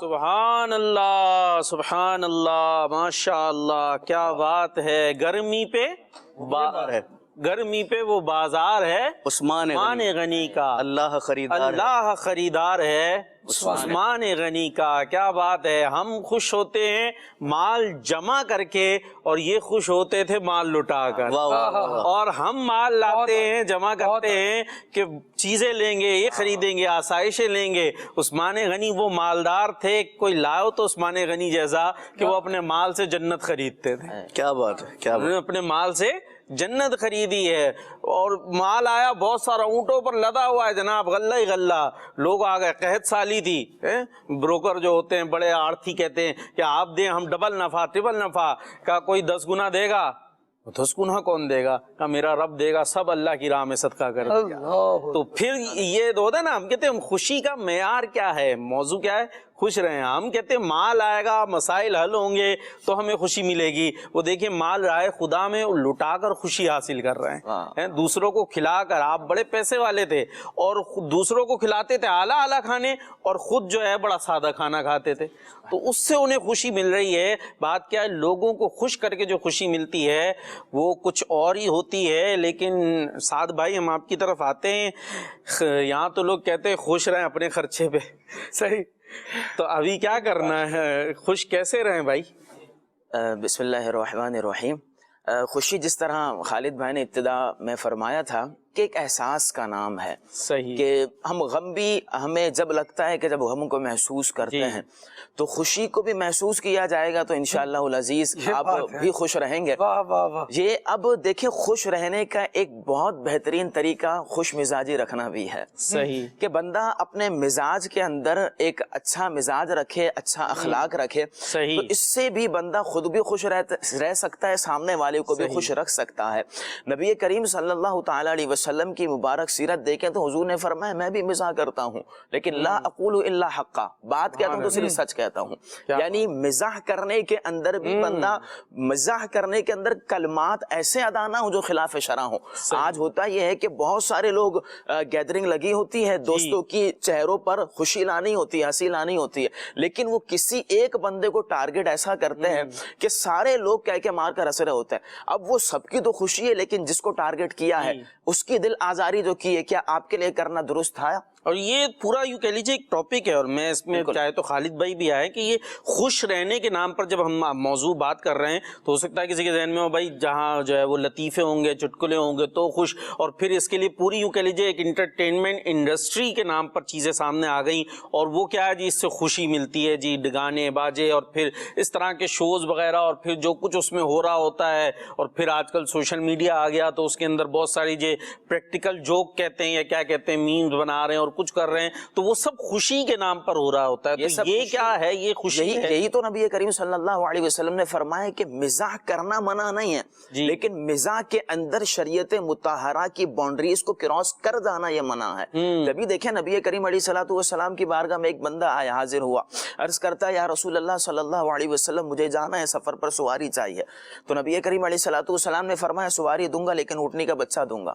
سبحان اللہ ماشاء اللہ، کیا بات ہے۔ گرمی پہ گرمی پہ وہ بازار ہے عثمان غنی کا، اللہ خریدار اللہ خریدار ہے عثمان غنی کا۔ کیا بات ہے، ہم خوش ہوتے ہیں مال جمع کر کے اور یہ خوش ہوتے تھے مال لٹا کر، اور ہم مال لاتے ہیں جمع کرتے ہیں کہ چیزیں لیں گے، یہ خریدیں گے، آسائشیں لیں گے۔ عثمان غنی وہ مالدار تھے، کوئی لاؤ تو عثمان غنی جیسا کہ وہ اپنے مال سے جنت خریدتے تھے۔ کیا بات ہے، کیا انہوں نے اپنے مال سے جنت خریدی ہے، اور مال آیا بہت سارا اونٹوں پر لدا ہوا ہے جناب، غلہ ہی غلہ۔ لوگ آ گئے، قحط سالی تھی، بروکر جو ہوتے ہیں بڑے آڑتی کہتے ہیں کہ آپ دیں ہم ڈبل نفع ٹرپل نفع، کہا کوئی 10 گنا دے گا، 10 گنا کون دے گا، کہا میرا رب دے گا، سب اللہ کی راہ میں صدقہ کر دیا۔ تو پھر یہ ہوتا ہے نا، ہم کہتے ہیں خوشی کا معیار کیا ہے، موضوع کیا ہے، خوش رہیں۔ ہم کہتے ہیں مال آئے گا، مسائل حل ہوں گے تو ہمیں خوشی ملے گی۔ وہ دیکھیں مال رائے خدا میں لٹا کر خوشی حاصل کر رہے ہیں، دوسروں کو کھلا کر۔ آپ بڑے پیسے والے تھے اور دوسروں کو کھلاتے تھے اعلیٰ اعلیٰ کھانے، اور خود جو ہے بڑا سادہ کھانا کھاتے تھے، تو اس سے انہیں خوشی مل رہی ہے۔ بات کیا ہے، لوگوں کو خوش کر کے جو خوشی ملتی ہے وہ کچھ اور ہی ہوتی ہے۔ لیکن سعد بھائی ہم آپ کی طرف آتے ہیں، یہاں تو لوگ کہتے ہیں خوش رہیں اپنے خرچے پہ، صحیح، تو ابھی کیا کرنا ہے، خوش کیسے رہیں بھائی؟ بسم اللہ الرحمن الرحیم۔ خوشی جس طرح خالد بھائی نے ابتدا میں فرمایا تھا کہ ایک احساس کا نام ہے، صحیح، کہ ہم غم بھی ہمیں جب لگتا ہے کہ جب غم کو محسوس کرتے ہیں تو خوشی کو بھی محسوس کیا جائے گا تو انشاءاللہ العزیز آپ بھی خوش رہیں گے۔ یہ اب دیکھیں، خوش رہنے کا ایک بہت بہترین طریقہ خوش مزاجی رکھنا بھی ہے، صحیح، کہ بندہ اپنے مزاج کے اندر ایک اچھا مزاج رکھے، اچھا اخلاق رکھے، تو اس سے بھی بندہ خود بھی خوش رہ سکتا ہے، سامنے والے کو بھی خوش رکھ سکتا ہے۔ نبی کریم صلی اللہ تعالی علیہ وسلم کی مبارک سیرت دیکھیں تو حضور نے فرمایا میں بھی مزاح کرتا ہوں لیکن لا اقول الا حقا، بات کہتا ہوں تو صرف سچ کہتا ہوں۔ یعنی مزاح کرنے کے اندر بھی بندہ، مزاح کرنے کے اندر کلمات ایسے ادا نہ ہوں جو خلاف شرع ہوں۔ آج ہوتا یہ ہے کہ بہت سارے لوگ گیدرنگ لگی ہوتی ہے، دوستوں کی چہروں پر خوشی لانی ہوتی ہے، ہنسی لانی ہوتی ہے، لیکن وہ کسی ایک بندے کو ٹارگٹ ایسا کرتے ہیں کہ سارے لوگ کہہ کے مار کر ہنس رہے ہوتے ہیں۔ اب وہ سب کی تو خوشی ہے لیکن جس کو ٹارگٹ کیا ہے اس کی دل آزاری جو کی ہے، کیا آپ کے لیے کرنا درست تھا؟ اور یہ پورا یوں کہہ لیجیے ایک ٹاپک ہے، اور میں اس میں چاہے تو خالد بھائی بھی آئے کہ یہ خوش رہنے کے نام پر جب ہم موضوع بات کر رہے ہیں تو ہو سکتا ہے کسی کے ذہن میں ہو بھائی جہاں جو ہے وہ لطیفے ہوں گے، چٹکلے ہوں گے تو خوش، اور پھر اس کے لیے پوری یوں کہہ لیجیے ایک انٹرٹینمنٹ انڈسٹری کے نام پر چیزیں سامنے آ گئیں، اور وہ کیا ہے جی اس سے خوشی ملتی ہے جی، گانے باجے اور پھر اس طرح کے شوز وغیرہ، اور پھر جو کچھ اس میں ہو رہا ہوتا ہے، اور پھر آج کل سوشل میڈیا آ گیا تو اس کے اندر بہت ساری جو پریکٹیکل جوک کہتے ہیں یا کیا کہتے ہیں، میمز بنا رہے ہیں اور کچھ کر رہے ہیں، تو وہ سب خوشی کے نام پر ہو رہا ہوتا ہے۔ تو یہ کیا ہے، یہ خوشی ہے؟ یہی تو نبی کریم صلی اللہ علیہ وسلم نے فرمایا کہ مزاح کرنا منع نہیں ہے، لیکن مزاح کے اندر شریعت مطہرہ کی باؤنڈریز کو کراس کر جانا یہ منع ہے۔ جبھی دیکھیں نبی کریم علیہ الصلوۃ والسلام کی بارگاہ میں ایک بندہ آیا، حاضر ہوا، عرض کرتا ہے یا رسول اللہ صلی اللہ علیہ وسلم مجھے جانا ہے، سفر پر سواری چاہیے۔ تو نبی کریم علیہ الصلوۃ والسلام نے فرمایا سواری دوں گا لیکن اونٹنی کا بچہ دوں گا۔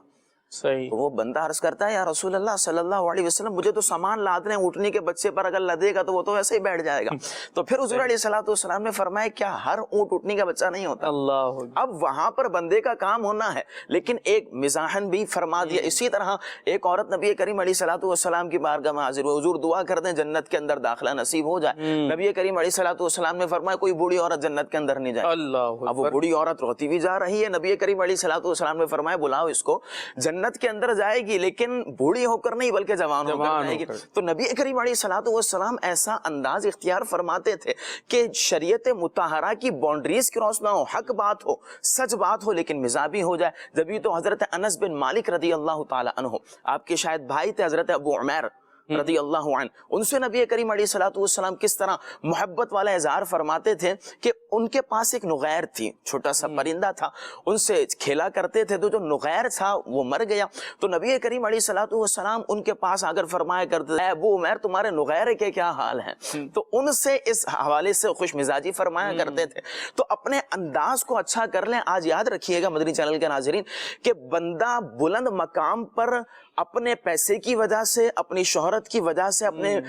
صحیح۔ وہ بندہ عرض کرتا ہے یا رسول اللہ صلی اللہ علیہ وسلم مجھے تو سامان لادنے، اونٹنی کے بچے پر اگر لدے گا تو وہ تو ایسے ہی بیٹھ جائے گا۔ تو پھر حضور علیہ الصلوۃ والسلام نے فرمایا کیا ہر اونٹ اونٹنی کا بچہ نہیں ہوتا؟ اللہ، اب وہاں پر بندے کا کام ہونا ہے، لیکن ایک مزاحن بھی فرما دیا۔ اسی طرح ایک عورت نبی کریم علیہ الصلوۃ والسلام کی بارگاہ میں حاضر ہوئی، حضور دعا کر دیں جنت کے اندر داخلہ نصیب ہو جائے۔ نبی کریم علیہ الصلوۃ والسلام نے فرمایا کوئی بوڑھی عورت جنت کے اندر نہیں جائے۔ اللہ، اب وہ بوڑھی عورت روتی بھی جا رہی ہے، نبی کریم علیہ الصلوۃ والسلام نے فرمایا بلاؤ اس کو۔ جنت جنت کے اندر جائے گی لیکن بوڑھی ہو کر نہیں بلکہ جوان ہو کر جائے گی. تو نبی کریم علیہ الصلوۃ والسلام ایسا انداز اختیار فرماتے تھے کہ شریعت مطہرہ کی باؤنڈریز کراس نہ ہو, حق بات ہو, سچ بات ہو, لیکن مزاجی ہو جائے. جبھی تو حضرت انس بن مالک رضی اللہ تعالی عنہ, آپ کے شاید بھائی تھے حضرت ابو عمیر رضی اللہ عنہ, ان سے نبی کریم علیہ الصلوۃ والسلام کس طرح محبت والا اظہار فرماتے تھے کہ ان کے پاس ایک نغیر تھی, چھوٹا سا پرندہ تھا, ان سے کھیلا کرتے تھے, تو جو نغیر تھا وہ مر گیا. تو نبی کریم علیہ الصلوۃ والسلام ان کے پاس آ کر فرمایا کرتے تھے, اے ابو عمیر تمہارے نغیر کے کیا حال ہیں؟ تو ان سے اس حوالے سے خوش مزاجی فرمایا کرتے تھے. تو اپنے انداز کو اچھا کر لیں. آج یاد رکھیے گا مدنی چینل کے ناظرین کہ بندہ بلند مقام پر اپنے پیسے کی وجہ سے, اپنی شہرت کی وجہ سے, اپنے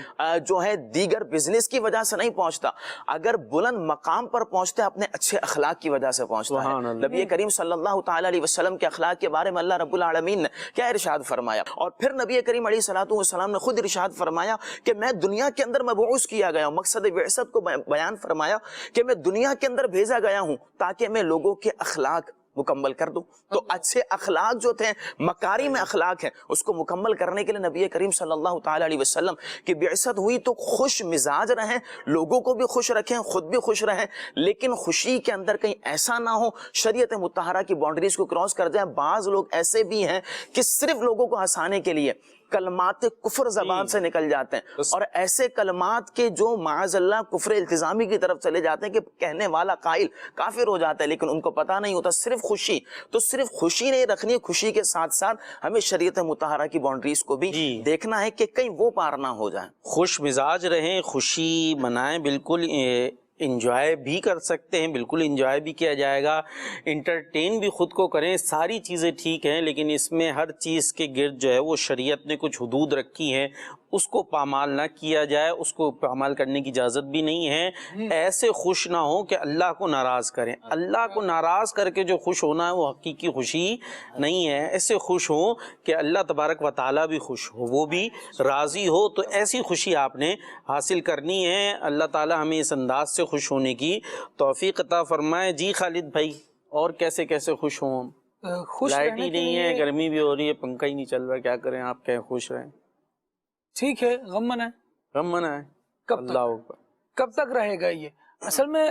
جو ہے دیگر بزنس کی وجہ سے نہیں پہنچتا. اگر بلند مقام پر پہنچتے اپنے اچھے اخلاق کی وجہ سے پہنچتا ہے. نبی کریم صلی اللہ تعالی علیہ وسلم کے اخلاق کے بارے میں اللہ رب العالمین نے کیا ارشاد فرمایا, اور پھر نبی کریم علیہ الصلوۃ والسلام نے خود ارشاد فرمایا کہ میں دنیا کے اندر مبعوث کیا گیا ہوں. مقصد بعثت کو بیان فرمایا کہ میں دنیا کے اندر بھیجا گیا ہوں تاکہ میں لوگوں کے اخلاق مکمل کر دوں. تو اچھے اخلاق جو تھے, مکارم اخلاق ہیں, اس کو مکمل کرنے کے لیے نبی کریم صلی اللہ تعالی علیہ وسلم کی بعثت ہوئی. تو خوش مزاج رہیں, لوگوں کو بھی خوش رکھیں, خود بھی خوش رہیں, لیکن خوشی کے اندر کہیں ایسا نہ ہو شریعت مطہرہ کی باؤنڈریز کو کراس کر جائیں. بعض لوگ ایسے بھی ہیں کہ صرف لوگوں کو ہنسانے کے لیے کلمات کفر زبان سے نکل جاتے ہیں, اور ایسے کلمات کے جو معاذ اللہ کفر التزامی کی طرف چلے جاتے ہیں کہ کہنے والا قائل کافر ہو جاتا ہے, لیکن ان کو پتہ نہیں ہوتا صرف خوشی. تو صرف خوشی نہیں رکھنی, خوشی کے ساتھ ساتھ ہمیں شریعت مطہرہ کی باؤنڈریز کو بھی دیکھنا ہے کہ کہیں وہ پار نہ ہو جائیں. خوش مزاج رہیں, خوشی منائیں, بالکل انجوائے بھی کر سکتے ہیں, بالکل انجوائے بھی کیا جائے گا, انٹرٹین بھی خود کو کریں, ساری چیزیں ٹھیک ہیں, لیکن اس میں ہر چیز کے گرد جو ہے وہ شریعت نے کچھ حدود رکھی ہیں, اس کو پامال نہ کیا جائے, اس کو پامال کرنے کی اجازت بھی نہیں ہے. ایسے خوش نہ ہو کہ اللہ کو ناراض کریں. اللہ کو ناراض کر کے جو خوش ہونا ہے وہ حقیقی خوشی نہیں ہے. ایسے خوش ہوں کہ اللہ تبارک و تعالیٰ بھی خوش ہو, وہ بھی راضی ہو. تو ایسی خوشی آپ نے حاصل کرنی ہے. اللہ تعالیٰ ہمیں اس انداز سے خوش ہونے کی توفیق عطا فرمائے. جی خالد بھائی, اور کیسے کیسے خوش ہوں؟ لائٹ ہی نہیں ہے, گرمی بھی ہو رہی ہے, پنکھا ہی نہیں چل رہا, کیا کریں؟ آپ کہیں خوش رہیں. ٹھیک ہے, غم منائیں. غم منائیں. کب تک رہے گا یہ؟ اصل میں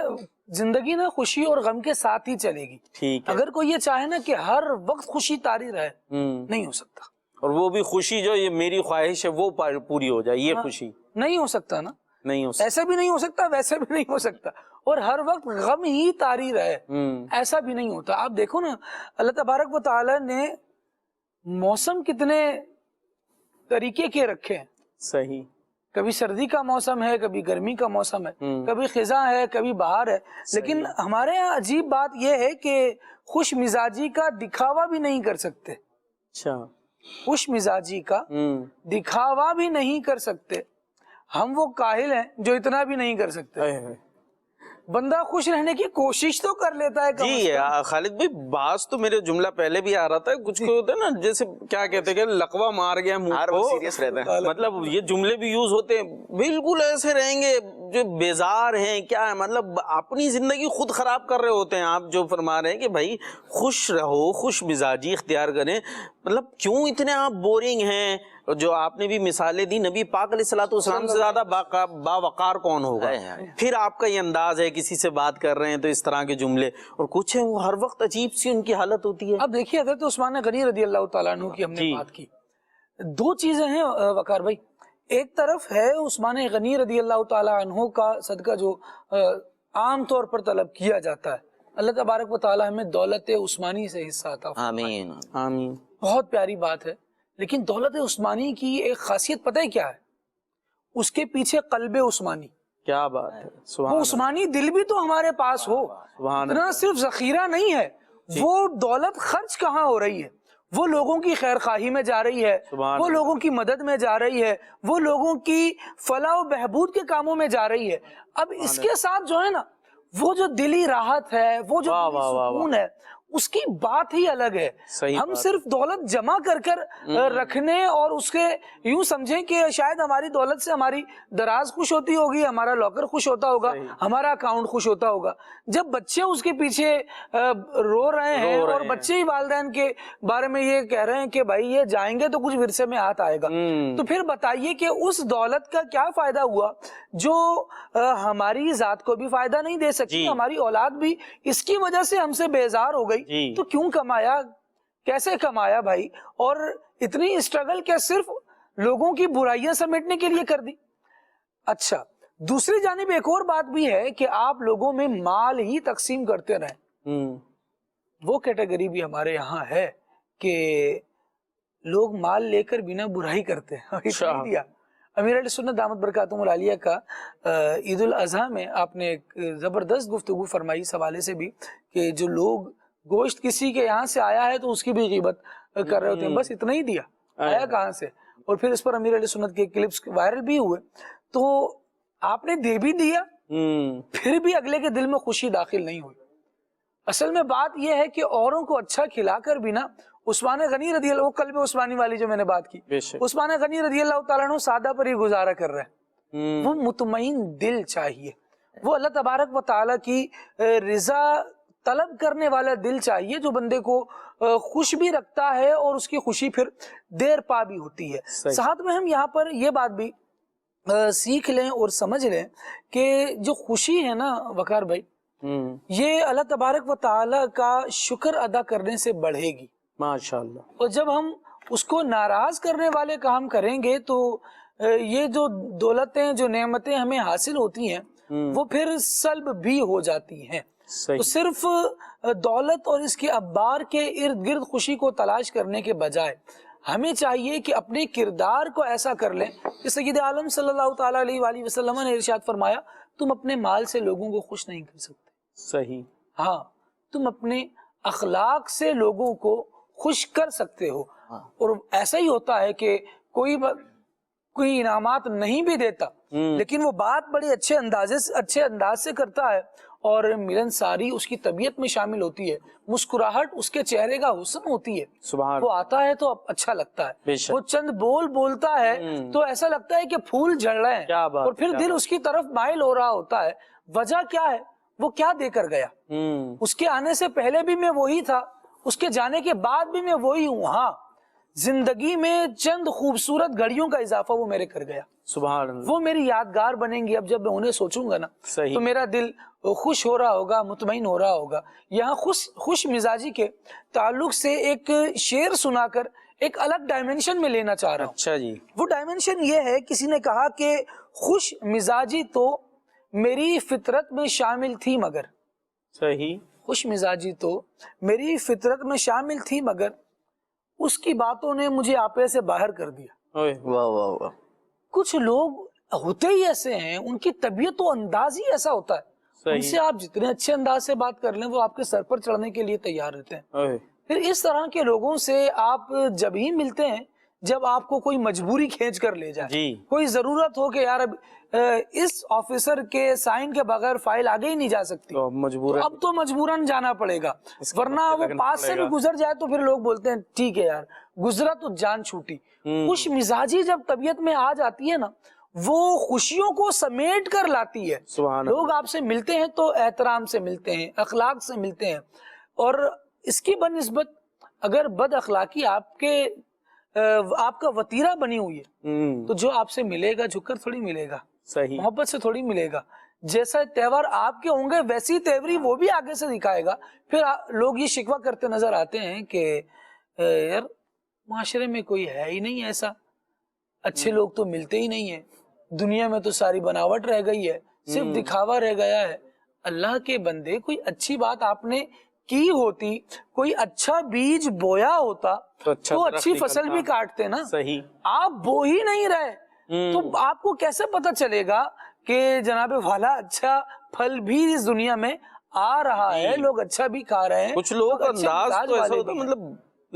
زندگی نا خوشی اور غم کے ساتھ ہی چلے گی. ٹھیک ہے, اگر کوئی یہ چاہے نا کہ ہر وقت خوشی طاری رہے, نہیں ہو سکتا. اور وہ بھی خوشی جو یہ میری خواہش ہے وہ پوری ہو جائے, یہ خوشی نہیں ہو سکتا نا. نہیں ہو سکتا, ایسا بھی نہیں ہو سکتا, ویسے بھی نہیں ہو سکتا. اور ہر وقت غم ہی طاری رہے, ایسا بھی نہیں ہوتا. آپ دیکھو نا, اللہ تبارک و تعالی نے موسم کتنے طریقے کے رکھے ہیں. صحیح, کبھی سردی کا موسم ہے, کبھی گرمی کا موسم ہے, کبھی خزاں ہے, کبھی بہار ہے. لیکن ہمارے یہاں عجیب بات یہ ہے کہ خوش مزاجی کا دکھاوا بھی نہیں کر سکتے. اچھا, خوش مزاجی کا دکھاوا بھی نہیں کر سکتے. ہم وہ کاہل ہیں جو اتنا بھی نہیں کر سکتے. بندہ خوش رہنے کی کوشش تو کر لیتا ہے. جی خالد بھائی, بعض تو میرے جملہ پہلے بھی آ رہا تھا, کچھ ہوتے ہیں نا جیسے کیا کہتے ہیں کہ لقوہ مار گیا منہ کو, سیریس رہتا ہے. مطلب یہ جملے بھی یوز ہوتے ہیں. بالکل ایسے رہیں گے جو بیزار ہیں, کیا ہے مطلب اپنی زندگی خود خراب کر رہے ہوتے ہیں. آپ جو فرما رہے ہیں کہ بھائی خوش رہو, خوش مزاجی اختیار کریں, مطلب کیوں اتنے آپ بورنگ ہیں؟ جو آپ نے بھی مثالیں دی, نبی پاک علیہ الصلوۃ والسلام سے زیادہ باوقار کون ہوگا؟ پھر آپ کا یہ انداز ہے, کسی سے بات کر رہے ہیں تو اس طرح کے جملے, اور کچھ ہیں وہ ہر وقت عجیب سی ان کی حالت ہوتی ہے. اب دیکھیے حضرت عثمان غنی رضی اللہ تعالیٰ عنہ کی ہم نے بات کی. دو چیزیں ہیں وقار بھائی. ایک طرف ہے عثمان غنی رضی اللہ تعالیٰ عنہ کا صدقہ جو عام طور پر طلب کیا جاتا ہے. اللہ تبارک و تعالیٰ ہمیں دولت عثمانی سے حصہ عطا فرمائے. آمین آمین. بہت پیاری بات ہے. لیکن دولت عثمانی کی ایک خاصیت پتہ ہے کیا ہے؟ اس کے پیچھے قلب عثمانی. کیا بات ہے, وہ عثمانی دل بھی تو ہمارے پاس ہو. اتنا صرف ذخیرہ نہیں ہے, وہ دولت خرچ کہاں ہو رہی ہے؟ وہ لوگوں کی خیر خواہی میں جا رہی ہے, وہ لوگوں کی مدد میں جا رہی ہے, وہ لوگوں کی فلاح و بہبود کے کاموں میں جا رہی ہے. اب اس کے ساتھ جو ہے نا, وہ جو دلی راحت ہے, وہ جو سکون ہے, اس کی بات ہی الگ ہے. ہم صرف دولت جمع کر رکھنے اور اس کے یوں سمجھیں کہ شاید ہماری دولت سے ہماری دراز خوش ہوتی ہوگی, ہمارا لاکر خوش ہوتا ہوگا, ہمارا اکاؤنٹ خوش ہوتا ہوگا. جب بچے اس کے پیچھے رو رہے ہیں اور بچے ہی والدین کے بارے میں یہ کہہ رہے ہیں کہ بھائی یہ جائیں گے تو کچھ ورثے میں ہاتھ آئے گا, تو پھر بتائیے کہ اس دولت کا کیا فائدہ ہوا جو ہماری ذات کو بھی فائدہ نہیں دے سکتی, ہماری اولاد بھی اس کی وجہ سے ہم سے بیزار ہو گئی. تو کیوں کمایا, کیسے کمایا بھائی, اور اتنی اسٹرگل کیا صرف لوگوں کی برائیاں سمیٹنے کے لیے کر دی. اچھا, دوسری جانب ایک اور بات بھی ہے کہ آپ لوگوں میں مال ہی تقسیم کرتے رہیں. وہ کیٹیگری بھی ہمارے یہاں ہے کہ لوگ مال لے کر بنا برائی کرتے ہیں. امیر اہل سنت دامت برکاتہم العالیہ کا عید الاضحیٰ میں آپ نے ایک زبردست گفتگو فرمائی اس حوالے سے بھی کہ جو لوگ گوشت کسی کے یہاں سے آیا ہے تو اس کی بھی غیبت کر رہے ہوتے ہیں, بس اتنا ہی دیا, آیا کہاں سے, اور پھر اس پر امیر اہل سنت کے کلپس وائرل بھی ہوئے. تو آپ نے دے بھی دیا, پھر بھی اگلے کے دل میں خوشی داخل نہیں ہوئی. اصل میں بات یہ ہے کہ اوروں کو اچھا کھلا کر بھی نا, عثمان غنی رضی اللہ, قلب عثمانی والی جو میں نے بات کی, عثمان غنی رضی اللہ تعالیٰ عنہ سادہ پر ہی گزارا کر رہے ہیں. وہ مطمئن دل چاہیے, وہ اللہ تبارک و تعالیٰ کی رضا طلب کرنے والا دل چاہیے جو بندے کو خوش بھی رکھتا ہے اور اس کی خوشی پھر دیر پا بھی ہوتی ہے. ساتھ میں ہم یہاں پر یہ بات بھی سیکھ لیں اور سمجھ لیں کہ جو خوشی ہے نا وقار بھائی, یہ اللہ تبارک و تعالیٰ کا شکر ادا کرنے سے بڑھے گی ماشاءاللہ. اور جب ہم اس کو ناراض کرنے والے کام کریں گے تو یہ جو دولتیں, جو نعمتیں ہمیں حاصل ہوتی ہیں وہ پھر سلب بھی ہو جاتی ہیں. تو صرف دولت اور اس کے ابار کے ارد گرد خوشی کو تلاش کرنے کے بجائے ہمیں چاہیے کہ اپنے کردار کو ایسا کر لیں کہ سید عالم صلی اللہ تعالیٰ علیہ وآلہ وسلم نے ارشاد فرمایا, تم اپنے مال سے لوگوں کو خوش نہیں کر سکتے. صحیح. ہاں, تم اپنے اخلاق سے لوگوں کو خوش کر سکتے ہو. اور ایسا ہی ہوتا ہے کہ کوئی انعامات نہیں بھی دیتا لیکن وہ بات بڑے اچھے انداز سے کرتا ہے اور ملن ساری اس کی طبیعت میں شامل ہوتی ہے, مسکراہٹ اس کے چہرے کا حسن ہوتی ہے. وہ آتا ہے تو اچھا لگتا ہے, وہ چند بول بولتا ہے تو ایسا لگتا ہے کہ پھول جھڑ رہے ہیں, اور پھر دل اس کی طرف مائل ہو رہا ہوتا ہے. وجہ کیا ہے, وہ کیا دے کر گیا. اس کے آنے سے پہلے بھی میں وہی تھا, اس کے جانے کے بعد بھی میں وہی ہوں. ہاں, زندگی میں چند خوبصورت گھڑیوں کا اضافہ وہ میرے کر گیا. سبحان اللہ. وہ میری یادگار بنیں گی. اب جب میں انہیں سوچوں گا نا تو میرا دل خوش ہو رہا ہوگا, مطمئن ہو رہا ہوگا. یہاں خوش مزاجی کے تعلق سے ایک شعر سنا کر ایک الگ ڈائمنشن میں لینا چاہ رہا ہوں. اچھا جی. وہ ڈائمنشن یہ ہے, کسی نے کہا کہ خوش مزاجی تو میری فطرت میں شامل تھی مگر. صحیح. خوش مزاجی تو میری فطرت میں شامل تھی مگر اس کی باتوں نے مجھے آپے سے باہر کر دیا. واہ واہ واہ. کچھ لوگ ہوتے ہی ایسے ہیں, ان کی طبیعت و انداز ہی ایسا ہوتا ہے, ان سے آپ جتنے اچھے انداز سے بات کر لیں وہ آپ کے سر پر چڑھنے کے لیے تیار رہتے ہیں. پھر اس طرح کے لوگوں سے آپ جب ہی ملتے ہیں جب آپ کو کوئی مجبوری کھینچ کر لے جائے, کوئی ضرورت ہو کہ یار اب اس آفیسر کے سائن کے بغیر فائل آگے ہی نہیں جا سکتی, اب تو مجبوراً جانا پڑے گا, ورنہ وہ پاس سے بھی گزر جائے تو پھر لوگ بولتے ہیں ٹھیک ہے یار گزرا تو جان چھوٹی. خوش مزاجی جب طبیعت میں آ جاتی ہے نا وہ خوشیوں کو سمیٹ کر لاتی ہے. لوگ آپ سے ملتے ہیں تو احترام سے ملتے ہیں, اخلاق سے ملتے ہیں, اور اس کی بنسبت اگر بد اخلاقی آپ کا وتیرہ بنی ہوئی ہے تو جو آپ سے ملے گا جھک کر تھوڑی ملے گا, محبت سے تھوڑی ملے گا. جیسا تہوار آپ کے ہوں گے ویسی تیوری وہ بھی آگے سے دکھائے گا. پھر لوگ یہ شکوہ کرتے نظر آتے ہیں کہ یار معاشرے میں کوئی ہے ہی نہیں ایسا, اچھے لوگ تو ملتے ہی نہیں ہیں, دنیا میں تو ساری بناوٹ رہ گئی ہے, صرف دکھاوا رہ گیا ہے. اللہ کے بندے, کوئی اچھی بات آپ نے کی ہوتی, کوئی اچھا بیج بویا ہوتا تو اچھی فصل بھی کاٹتے نا. آپ بو ہی نہیں رہے تو آپ کو کیسے پتا چلے گا کہ جناب والا اچھا پھل بھی اس دنیا میں آ رہا ہے, لوگ اچھا بھی کھا رہے ہیں. کچھ لوگ انداز تو ایسا ہوتا ہے, مطلب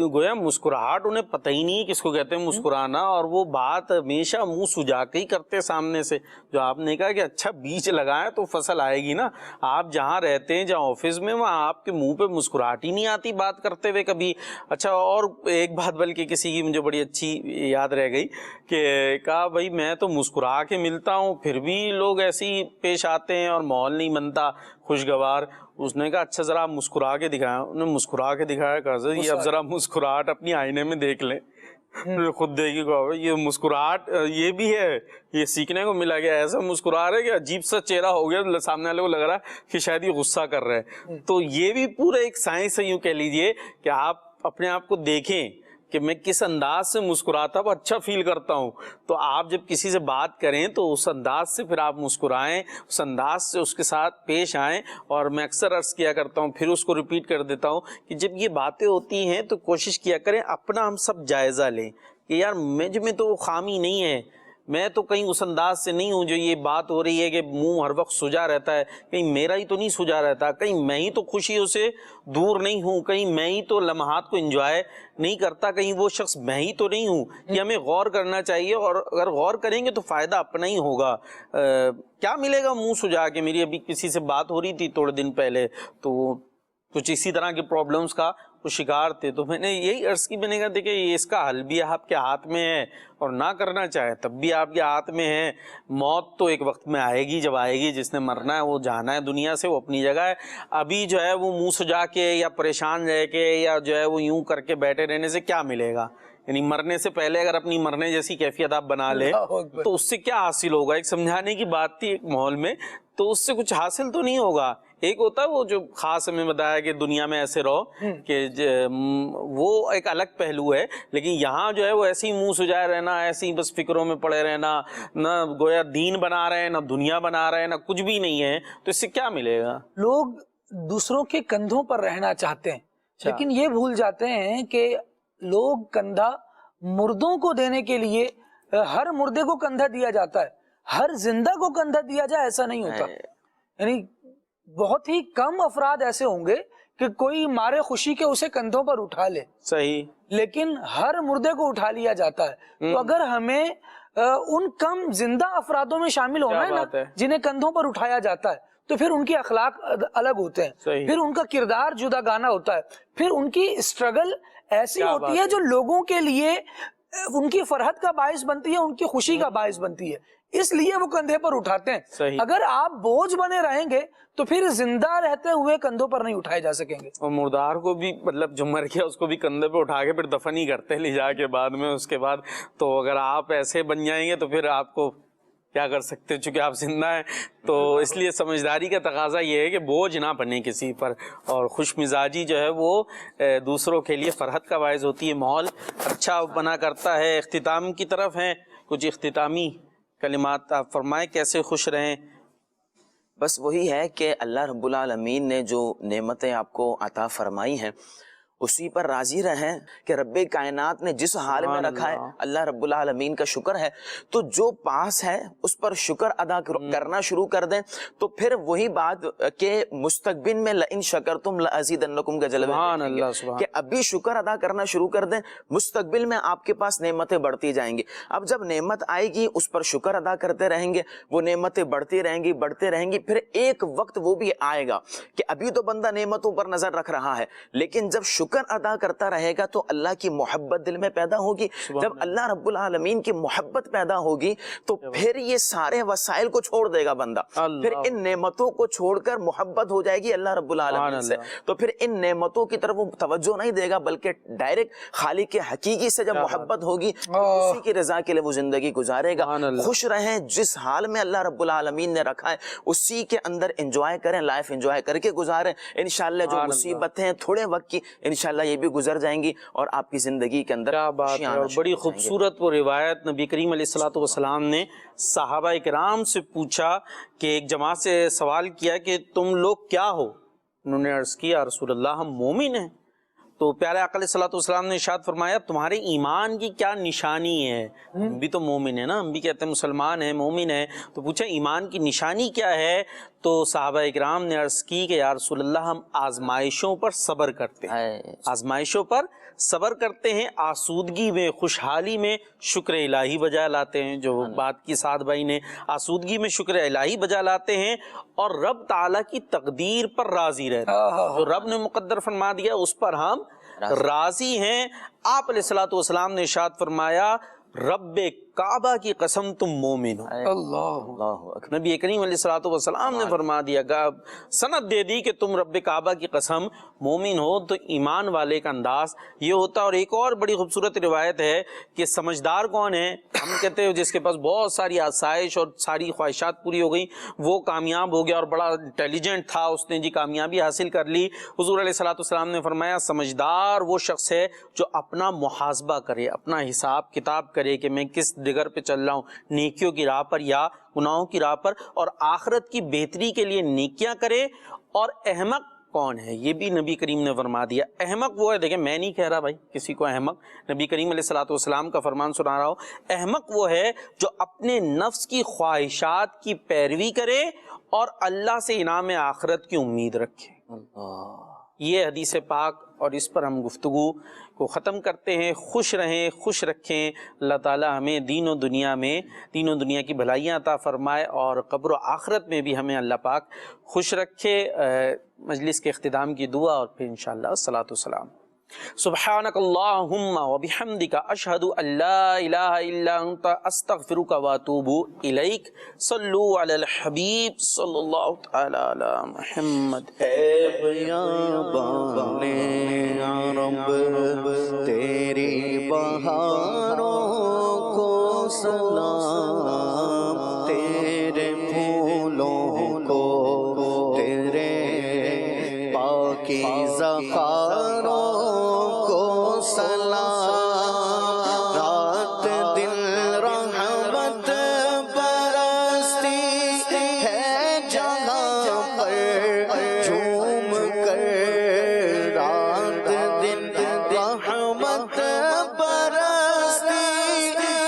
گویا مسکراہٹ انہیں پتہ ہی نہیں کس کو کہتے ہیں مسکرانا، اور وہ بات ہمیشہ منہ سجا کے ہی کرتے سامنے سے. جو آپ نے کہا کہ اچھا بیج لگائیں تو فصل آئے گی نا. آپ جہاں رہتے ہیں، جہاں آفس میں، وہاں آپ کے منہ پہ مسکراہٹ ہی نہیں آتی بات کرتے ہوئے کبھی. اچھا، اور ایک بات بلکہ کسی کی مجھے بڑی اچھی یاد رہ گئی کہ کہا بھائی میں تو مسکرا کے ملتا ہوں پھر بھی لوگ ایسے ہی پیش آتے ہیں اور ماحول نہیں بنتا خوشگوار. اس نے کہا اچھا ذرا آپ مسکرا کے دکھایا. انہوں نے مسکرا کے دکھایا. کہا یہ اب ذرا مسکراہٹ اپنی آئینے میں دیکھ لیں. خود دیکھی کو یہ مسکراہٹ یہ بھی ہے، یہ سیکھنے کو ملا گیا. ایسا مسکرا رہے کہ عجیب سا چہرہ ہو گیا، سامنے والے کو لگ رہا ہے کہ شاید یہ غصہ کر رہے ہیں. تو یہ بھی پورا ایک سائنس ہے، یوں کہہ لیجئے کہ آپ اپنے آپ کو دیکھیں کہ میں کس انداز سے مسکراتا ہوں، اچھا فیل کرتا ہوں. تو آپ جب کسی سے بات کریں تو اس انداز سے پھر آپ مسکرائیں، اس انداز سے اس کے ساتھ پیش آئیں. اور میں اکثر عرض کیا کرتا ہوں، پھر اس کو ریپیٹ کر دیتا ہوں کہ جب یہ باتیں ہوتی ہیں تو کوشش کیا کریں اپنا ہم سب جائزہ لیں کہ یار مجھ میں تو خامی نہیں ہے، میں تو کہیں اس انداز سے نہیں ہوں جو یہ بات ہو رہی ہے کہ منہ ہر وقت سجا رہتا ہے. کہیں میرا ہی تو نہیں سجا رہتا، کہیں میں ہی تو خوشیوں سے دور نہیں ہوں، کہیں میں ہی تو لمحات کو انجوائے نہیں کرتا، کہیں وہ شخص میں ہی تو نہیں ہوں. یہ ہمیں غور کرنا چاہیے، اور اگر غور کریں گے تو فائدہ اپنا ہی ہوگا. کیا ملے گا منہ سجا کے؟ میری ابھی کسی سے بات ہو رہی تھی تھوڑے دن پہلے، تو کچھ اسی طرح کے پرابلمس کا وہ شکار تھے. تو میں نے یہی عرض کی، میں نے کہا دیکھیں اس کا حل بھی آپ کے ہاتھ میں ہے، اور نہ کرنا چاہے تب بھی آپ کے ہاتھ میں ہے. موت تو ایک وقت میں آئے گی، جب آئے گی جس نے مرنا ہے وہ جانا ہے دنیا سے، وہ اپنی جگہ ہے. ابھی جو ہے وہ منہ سجا کے یا پریشان رہ کے یا جو ہے وہ یوں کر کے بیٹھے رہنے سے کیا ملے گا؟ یعنی مرنے سے پہلے اگر اپنی مرنے جیسی کیفیت آپ بنا لیں تو اس سے کیا حاصل ہوگا؟ ایک سمجھانے کی بات تھی ایک ماحول میں، تو اس سے کچھ حاصل تو نہیں ہوگا. ایک ہوتا ہے وہ جو خاص ہمیں بتایا کہ دنیا میں ایسے رہو، کہ وہ ایک الگ پہلو ہے. لیکن یہاں جو ہے وہ ایسے ہی منہ سجائے رہنا، ایسے ہی بس فکروں میں پڑے رہنا، نہ گویا دین بنا رہے ہیں نہ دنیا بنا رہے ہیں، نہ کچھ بھی نہیں ہے، تو اس سے کیا ملے گا؟ لوگ دوسروں کے کندھوں پر رہنا چاہتے ہیں، لیکن یہ بھول جاتے ہیں کہ لوگ کندھا مردوں کو دینے کے لیے، ہر مردے کو کندھا دیا جاتا ہے، ہر زندہ کو کندھا دیا جائے ایسا نہیں ہوتا. یعنی بہت ہی کم افراد ایسے ہوں گے کہ کوئی مارے خوشی کے اسے کندھوں پر اٹھا لے، صحیح، لیکن ہر مردے کو اٹھا لیا جاتا ہے. تو اگر ہمیں ان کم زندہ افرادوں میں شامل ہونا ہے نا جنہیں کندھوں پر اٹھایا جاتا ہے، تو پھر ان کے اخلاق الگ ہوتے ہیں، پھر ان کا کردار جدا گانا ہوتا ہے، پھر ان کی اسٹرگل ایسی ہوتی ہے جو لوگوں کے لیے ان کی فرحت کا باعث بنتی ہے، ان کی خوشی کا باعث بنتی ہے. اس لیے وہ کندھے پر اٹھاتے ہیں. اگر آپ بوجھ بنے رہیں گے تو پھر زندہ رہتے ہوئے کندھوں پر نہیں اٹھائے جا سکیں گے. اور مردار کو بھی مطلب جو مر گیا اس کو بھی کندھے پہ اٹھا کے پھر دفن ہی کرتے لے جا کے بعد میں اس کے بعد. تو اگر آپ ایسے بن جائیں گے تو پھر آپ کو کیا کر سکتے ہیں، چونکہ آپ زندہ ہیں. تو اس لیے سمجھداری کا تقاضا یہ ہے کہ بوجھ نہ بنے کسی پر، اور خوش مزاجی جو ہے وہ دوسروں کے لیے فرحت کا باعث ہوتی ہے، ماحول اچھا بنا کرتا ہے. اختتام کی طرف ہیں کچھ اختتامی کلمات آپ فرمائیں، کیسے خوش رہیں؟ بس وہی ہے کہ اللہ رب العالمین نے جو نعمتیں آپ کو عطا فرمائی ہیں اسی پر راضی رہیں کہ رب کائنات نے جس حال میں رکھا ہے اللہ رب العالمین کا شکر ہے. تو جو پاس ہے اس پر شکر ادا کرنا شروع کر دیں تو پھر وہی بات کہ مستقبل میں لئن شکرتم لازیدنکم کا جلوہ کہ ابھی شکر ادا کرنا شروع کر دیں، مستقبل میں آپ کے پاس نعمتیں بڑھتی جائیں گی. اب جب نعمت آئے گی اس پر شکر ادا کرتے رہیں گے، وہ نعمتیں بڑھتی رہیں گی بڑھتے رہیں گی. پھر ایک وقت وہ بھی آئے گا کہ ابھی تو بندہ نعمتوں پر نظر رکھ رہا ہے، لیکن جب شکر ادا کرتا رہے گا تو اللہ کی محبت دل میں پیدا ہوگی. جب اللہ رب العالمین کی محبت پیدا ہوگی تو پھر یہ سارے وسائل کو چھوڑ دے گا بندہ، پھر ان نعمتوں کو چھوڑ کر محبت ہو جائے گی اللہ رب العالمین سے. تو پھر ان نعمتوں کی طرف وہ توجہ نہیں دے گا، بلکہ ڈائریکٹ خالق حقیقی سے جب محبت ہوگی اسی کی رضا کے لیے وہ زندگی گزارے گا. خوش رہیں، جس حال میں اللہ رب العالمین نے رکھا ہے اسی کے اندر انجوائے کریں، لائف انجوائے کر کے گزاریں. انشاءاللہ جو مصیبتیں ہیں تھوڑے وقت کی انشاءاللہ یہ بھی گزر جائیں گی اور آپ کی زندگی کے اندر کیا بات ہے. بڑی خوبصورت وہ روایت نبی کریم علیہ الصلوۃ والسلام نے صحابہ کرام سے پوچھا کہ ایک جماعت سے سوال کیا کہ تم لوگ کیا ہو؟ انہوں نے عرض کیا رسول اللہ ہم مومن ہیں. تو پیارے آقا علیہ الصلوۃ والسلام نے ارشاد فرمایا تمہارے ایمان کی کیا نشانی ہے؟ ہم بھی تو مومن ہیں نا، ہم بھی کہتے ہیں مسلمان ہیں مومن ہیں. تو پوچھا ایمان کی نشانی کیا ہے؟ تو صحابہ اکرام نے عرض کی کہ یا رسول اللہ ہم آزمائشوں پر صبر کرتے ہیں، آزمائشوں پر صبر کرتے ہیں، آسودگی میں خوشحالی میں شکر الہی بجا لاتے ہیں، جو بات کی سعد بھائی نے، آسودگی میں شکر الہی بجا لاتے ہیں اور رب تعالیٰ کی تقدیر پر راضی رہتے ہیں، جو رب نے مقدر فرما دیا اس پر ہم راضی ہیں۔ آپ علیہ الصلوۃ والسلام نے ارشاد فرمایا رب کعبہ کی قسم تم مومن ہو۔ اللہ نبی کریم علیہ الصلوۃ والسلام نے فرما دیا، سند دے دی کہ تم رب کعبہ کی قسم مومن ہو۔ تو ایمان والے کا انداز یہ ہوتا ہے۔ اور ایک اور بڑی خوبصورت روایت ہے کہ سمجھدار کون ہے؟ ہم کہتے ہیں جس کے پاس بہت ساری آسائش اور ساری خواہشات پوری ہو گئی وہ کامیاب ہو گیا اور بڑا انٹیلیجنٹ تھا، اس نے جی کامیابی حاصل کر لی۔ حضور علیہ الصلوۃ والسلام نے فرمایا سمجھدار وہ شخص ہے جو اپنا محاسبہ کرے، اپنا حساب کتاب کرے کہ میں کس ڈگر پہ چل رہا ہوں، نیکیوں کی راہ پر یا گناہوں کی راہ پر، اور آخرت کی بہتری کے لیے نیکیاں کرے۔ اور احمق کون ہے؟ یہ بھی نبی کریم نے فرما دیا۔ احمق وہ ہے، دیکھیں میں نہیں کہہ رہا بھائی کسی کو احمق، نبی کریم علیہ الصلوۃ والسلام کا فرمان سنا رہا ہوں۔ احمق وہ ہے جو اپنے نفس کی خواہشات کی پیروی کرے اور اللہ سے انعام آخرت کی امید رکھے۔ یہ حدیث پاک، اور اس پر ہم گفتگو کو ختم کرتے ہیں۔ خوش رہیں، خوش رکھیں، اللہ تعالی ہمیں دین و دنیا میں، دین و دنیا کی بھلائیاں عطا فرمائے اور قبر و آخرت میں بھی ہمیں اللہ پاک خوش رکھے۔ مجلس کے اختتام کی دعا اور پھر انشاءاللہ الصلاۃ والسلام۔ سبحانک اللہم وبحمدک اشہد ان لا الہ الا انت استغفرک واتوب الیک۔ صلو علی الحبیب صلی اللہ تعالی علی محمد۔ اے بیابان عرب تیری بہاروں کو سلام، تیرے پھولوں کو تیرے پاکیزہ خاروں کو سلام، رات دن رحمت برستی ہے جہاں پر جھوم کر، رات دن رحمت برستی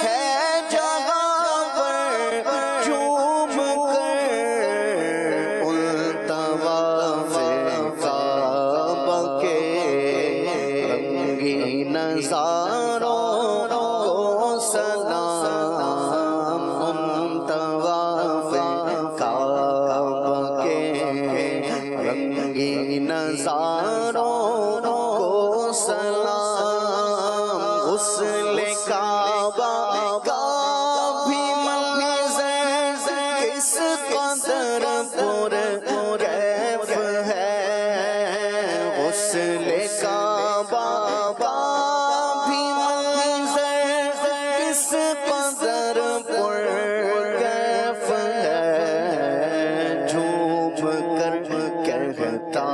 ہے جہاں پر جھوم کر، ان طواف کعبہ کے رنگی نظاروں کو سلام، ان طواف کعبہ کے رنگی نظاروں کو سلام، غسل کعبہ کا بھی منظر کس قدر پر کیف ہے، غسل کعبہ کا بھی منظر کس قدر پر کیف ہے، جھوم کر کہتا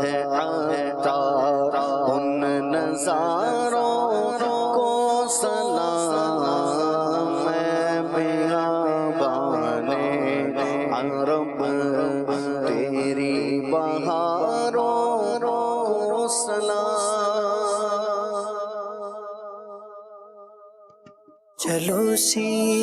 ہے عطار ان نظاروں کو سلام، میں بیابان عرب تیری بہاروں کو سلام۔ چلو سی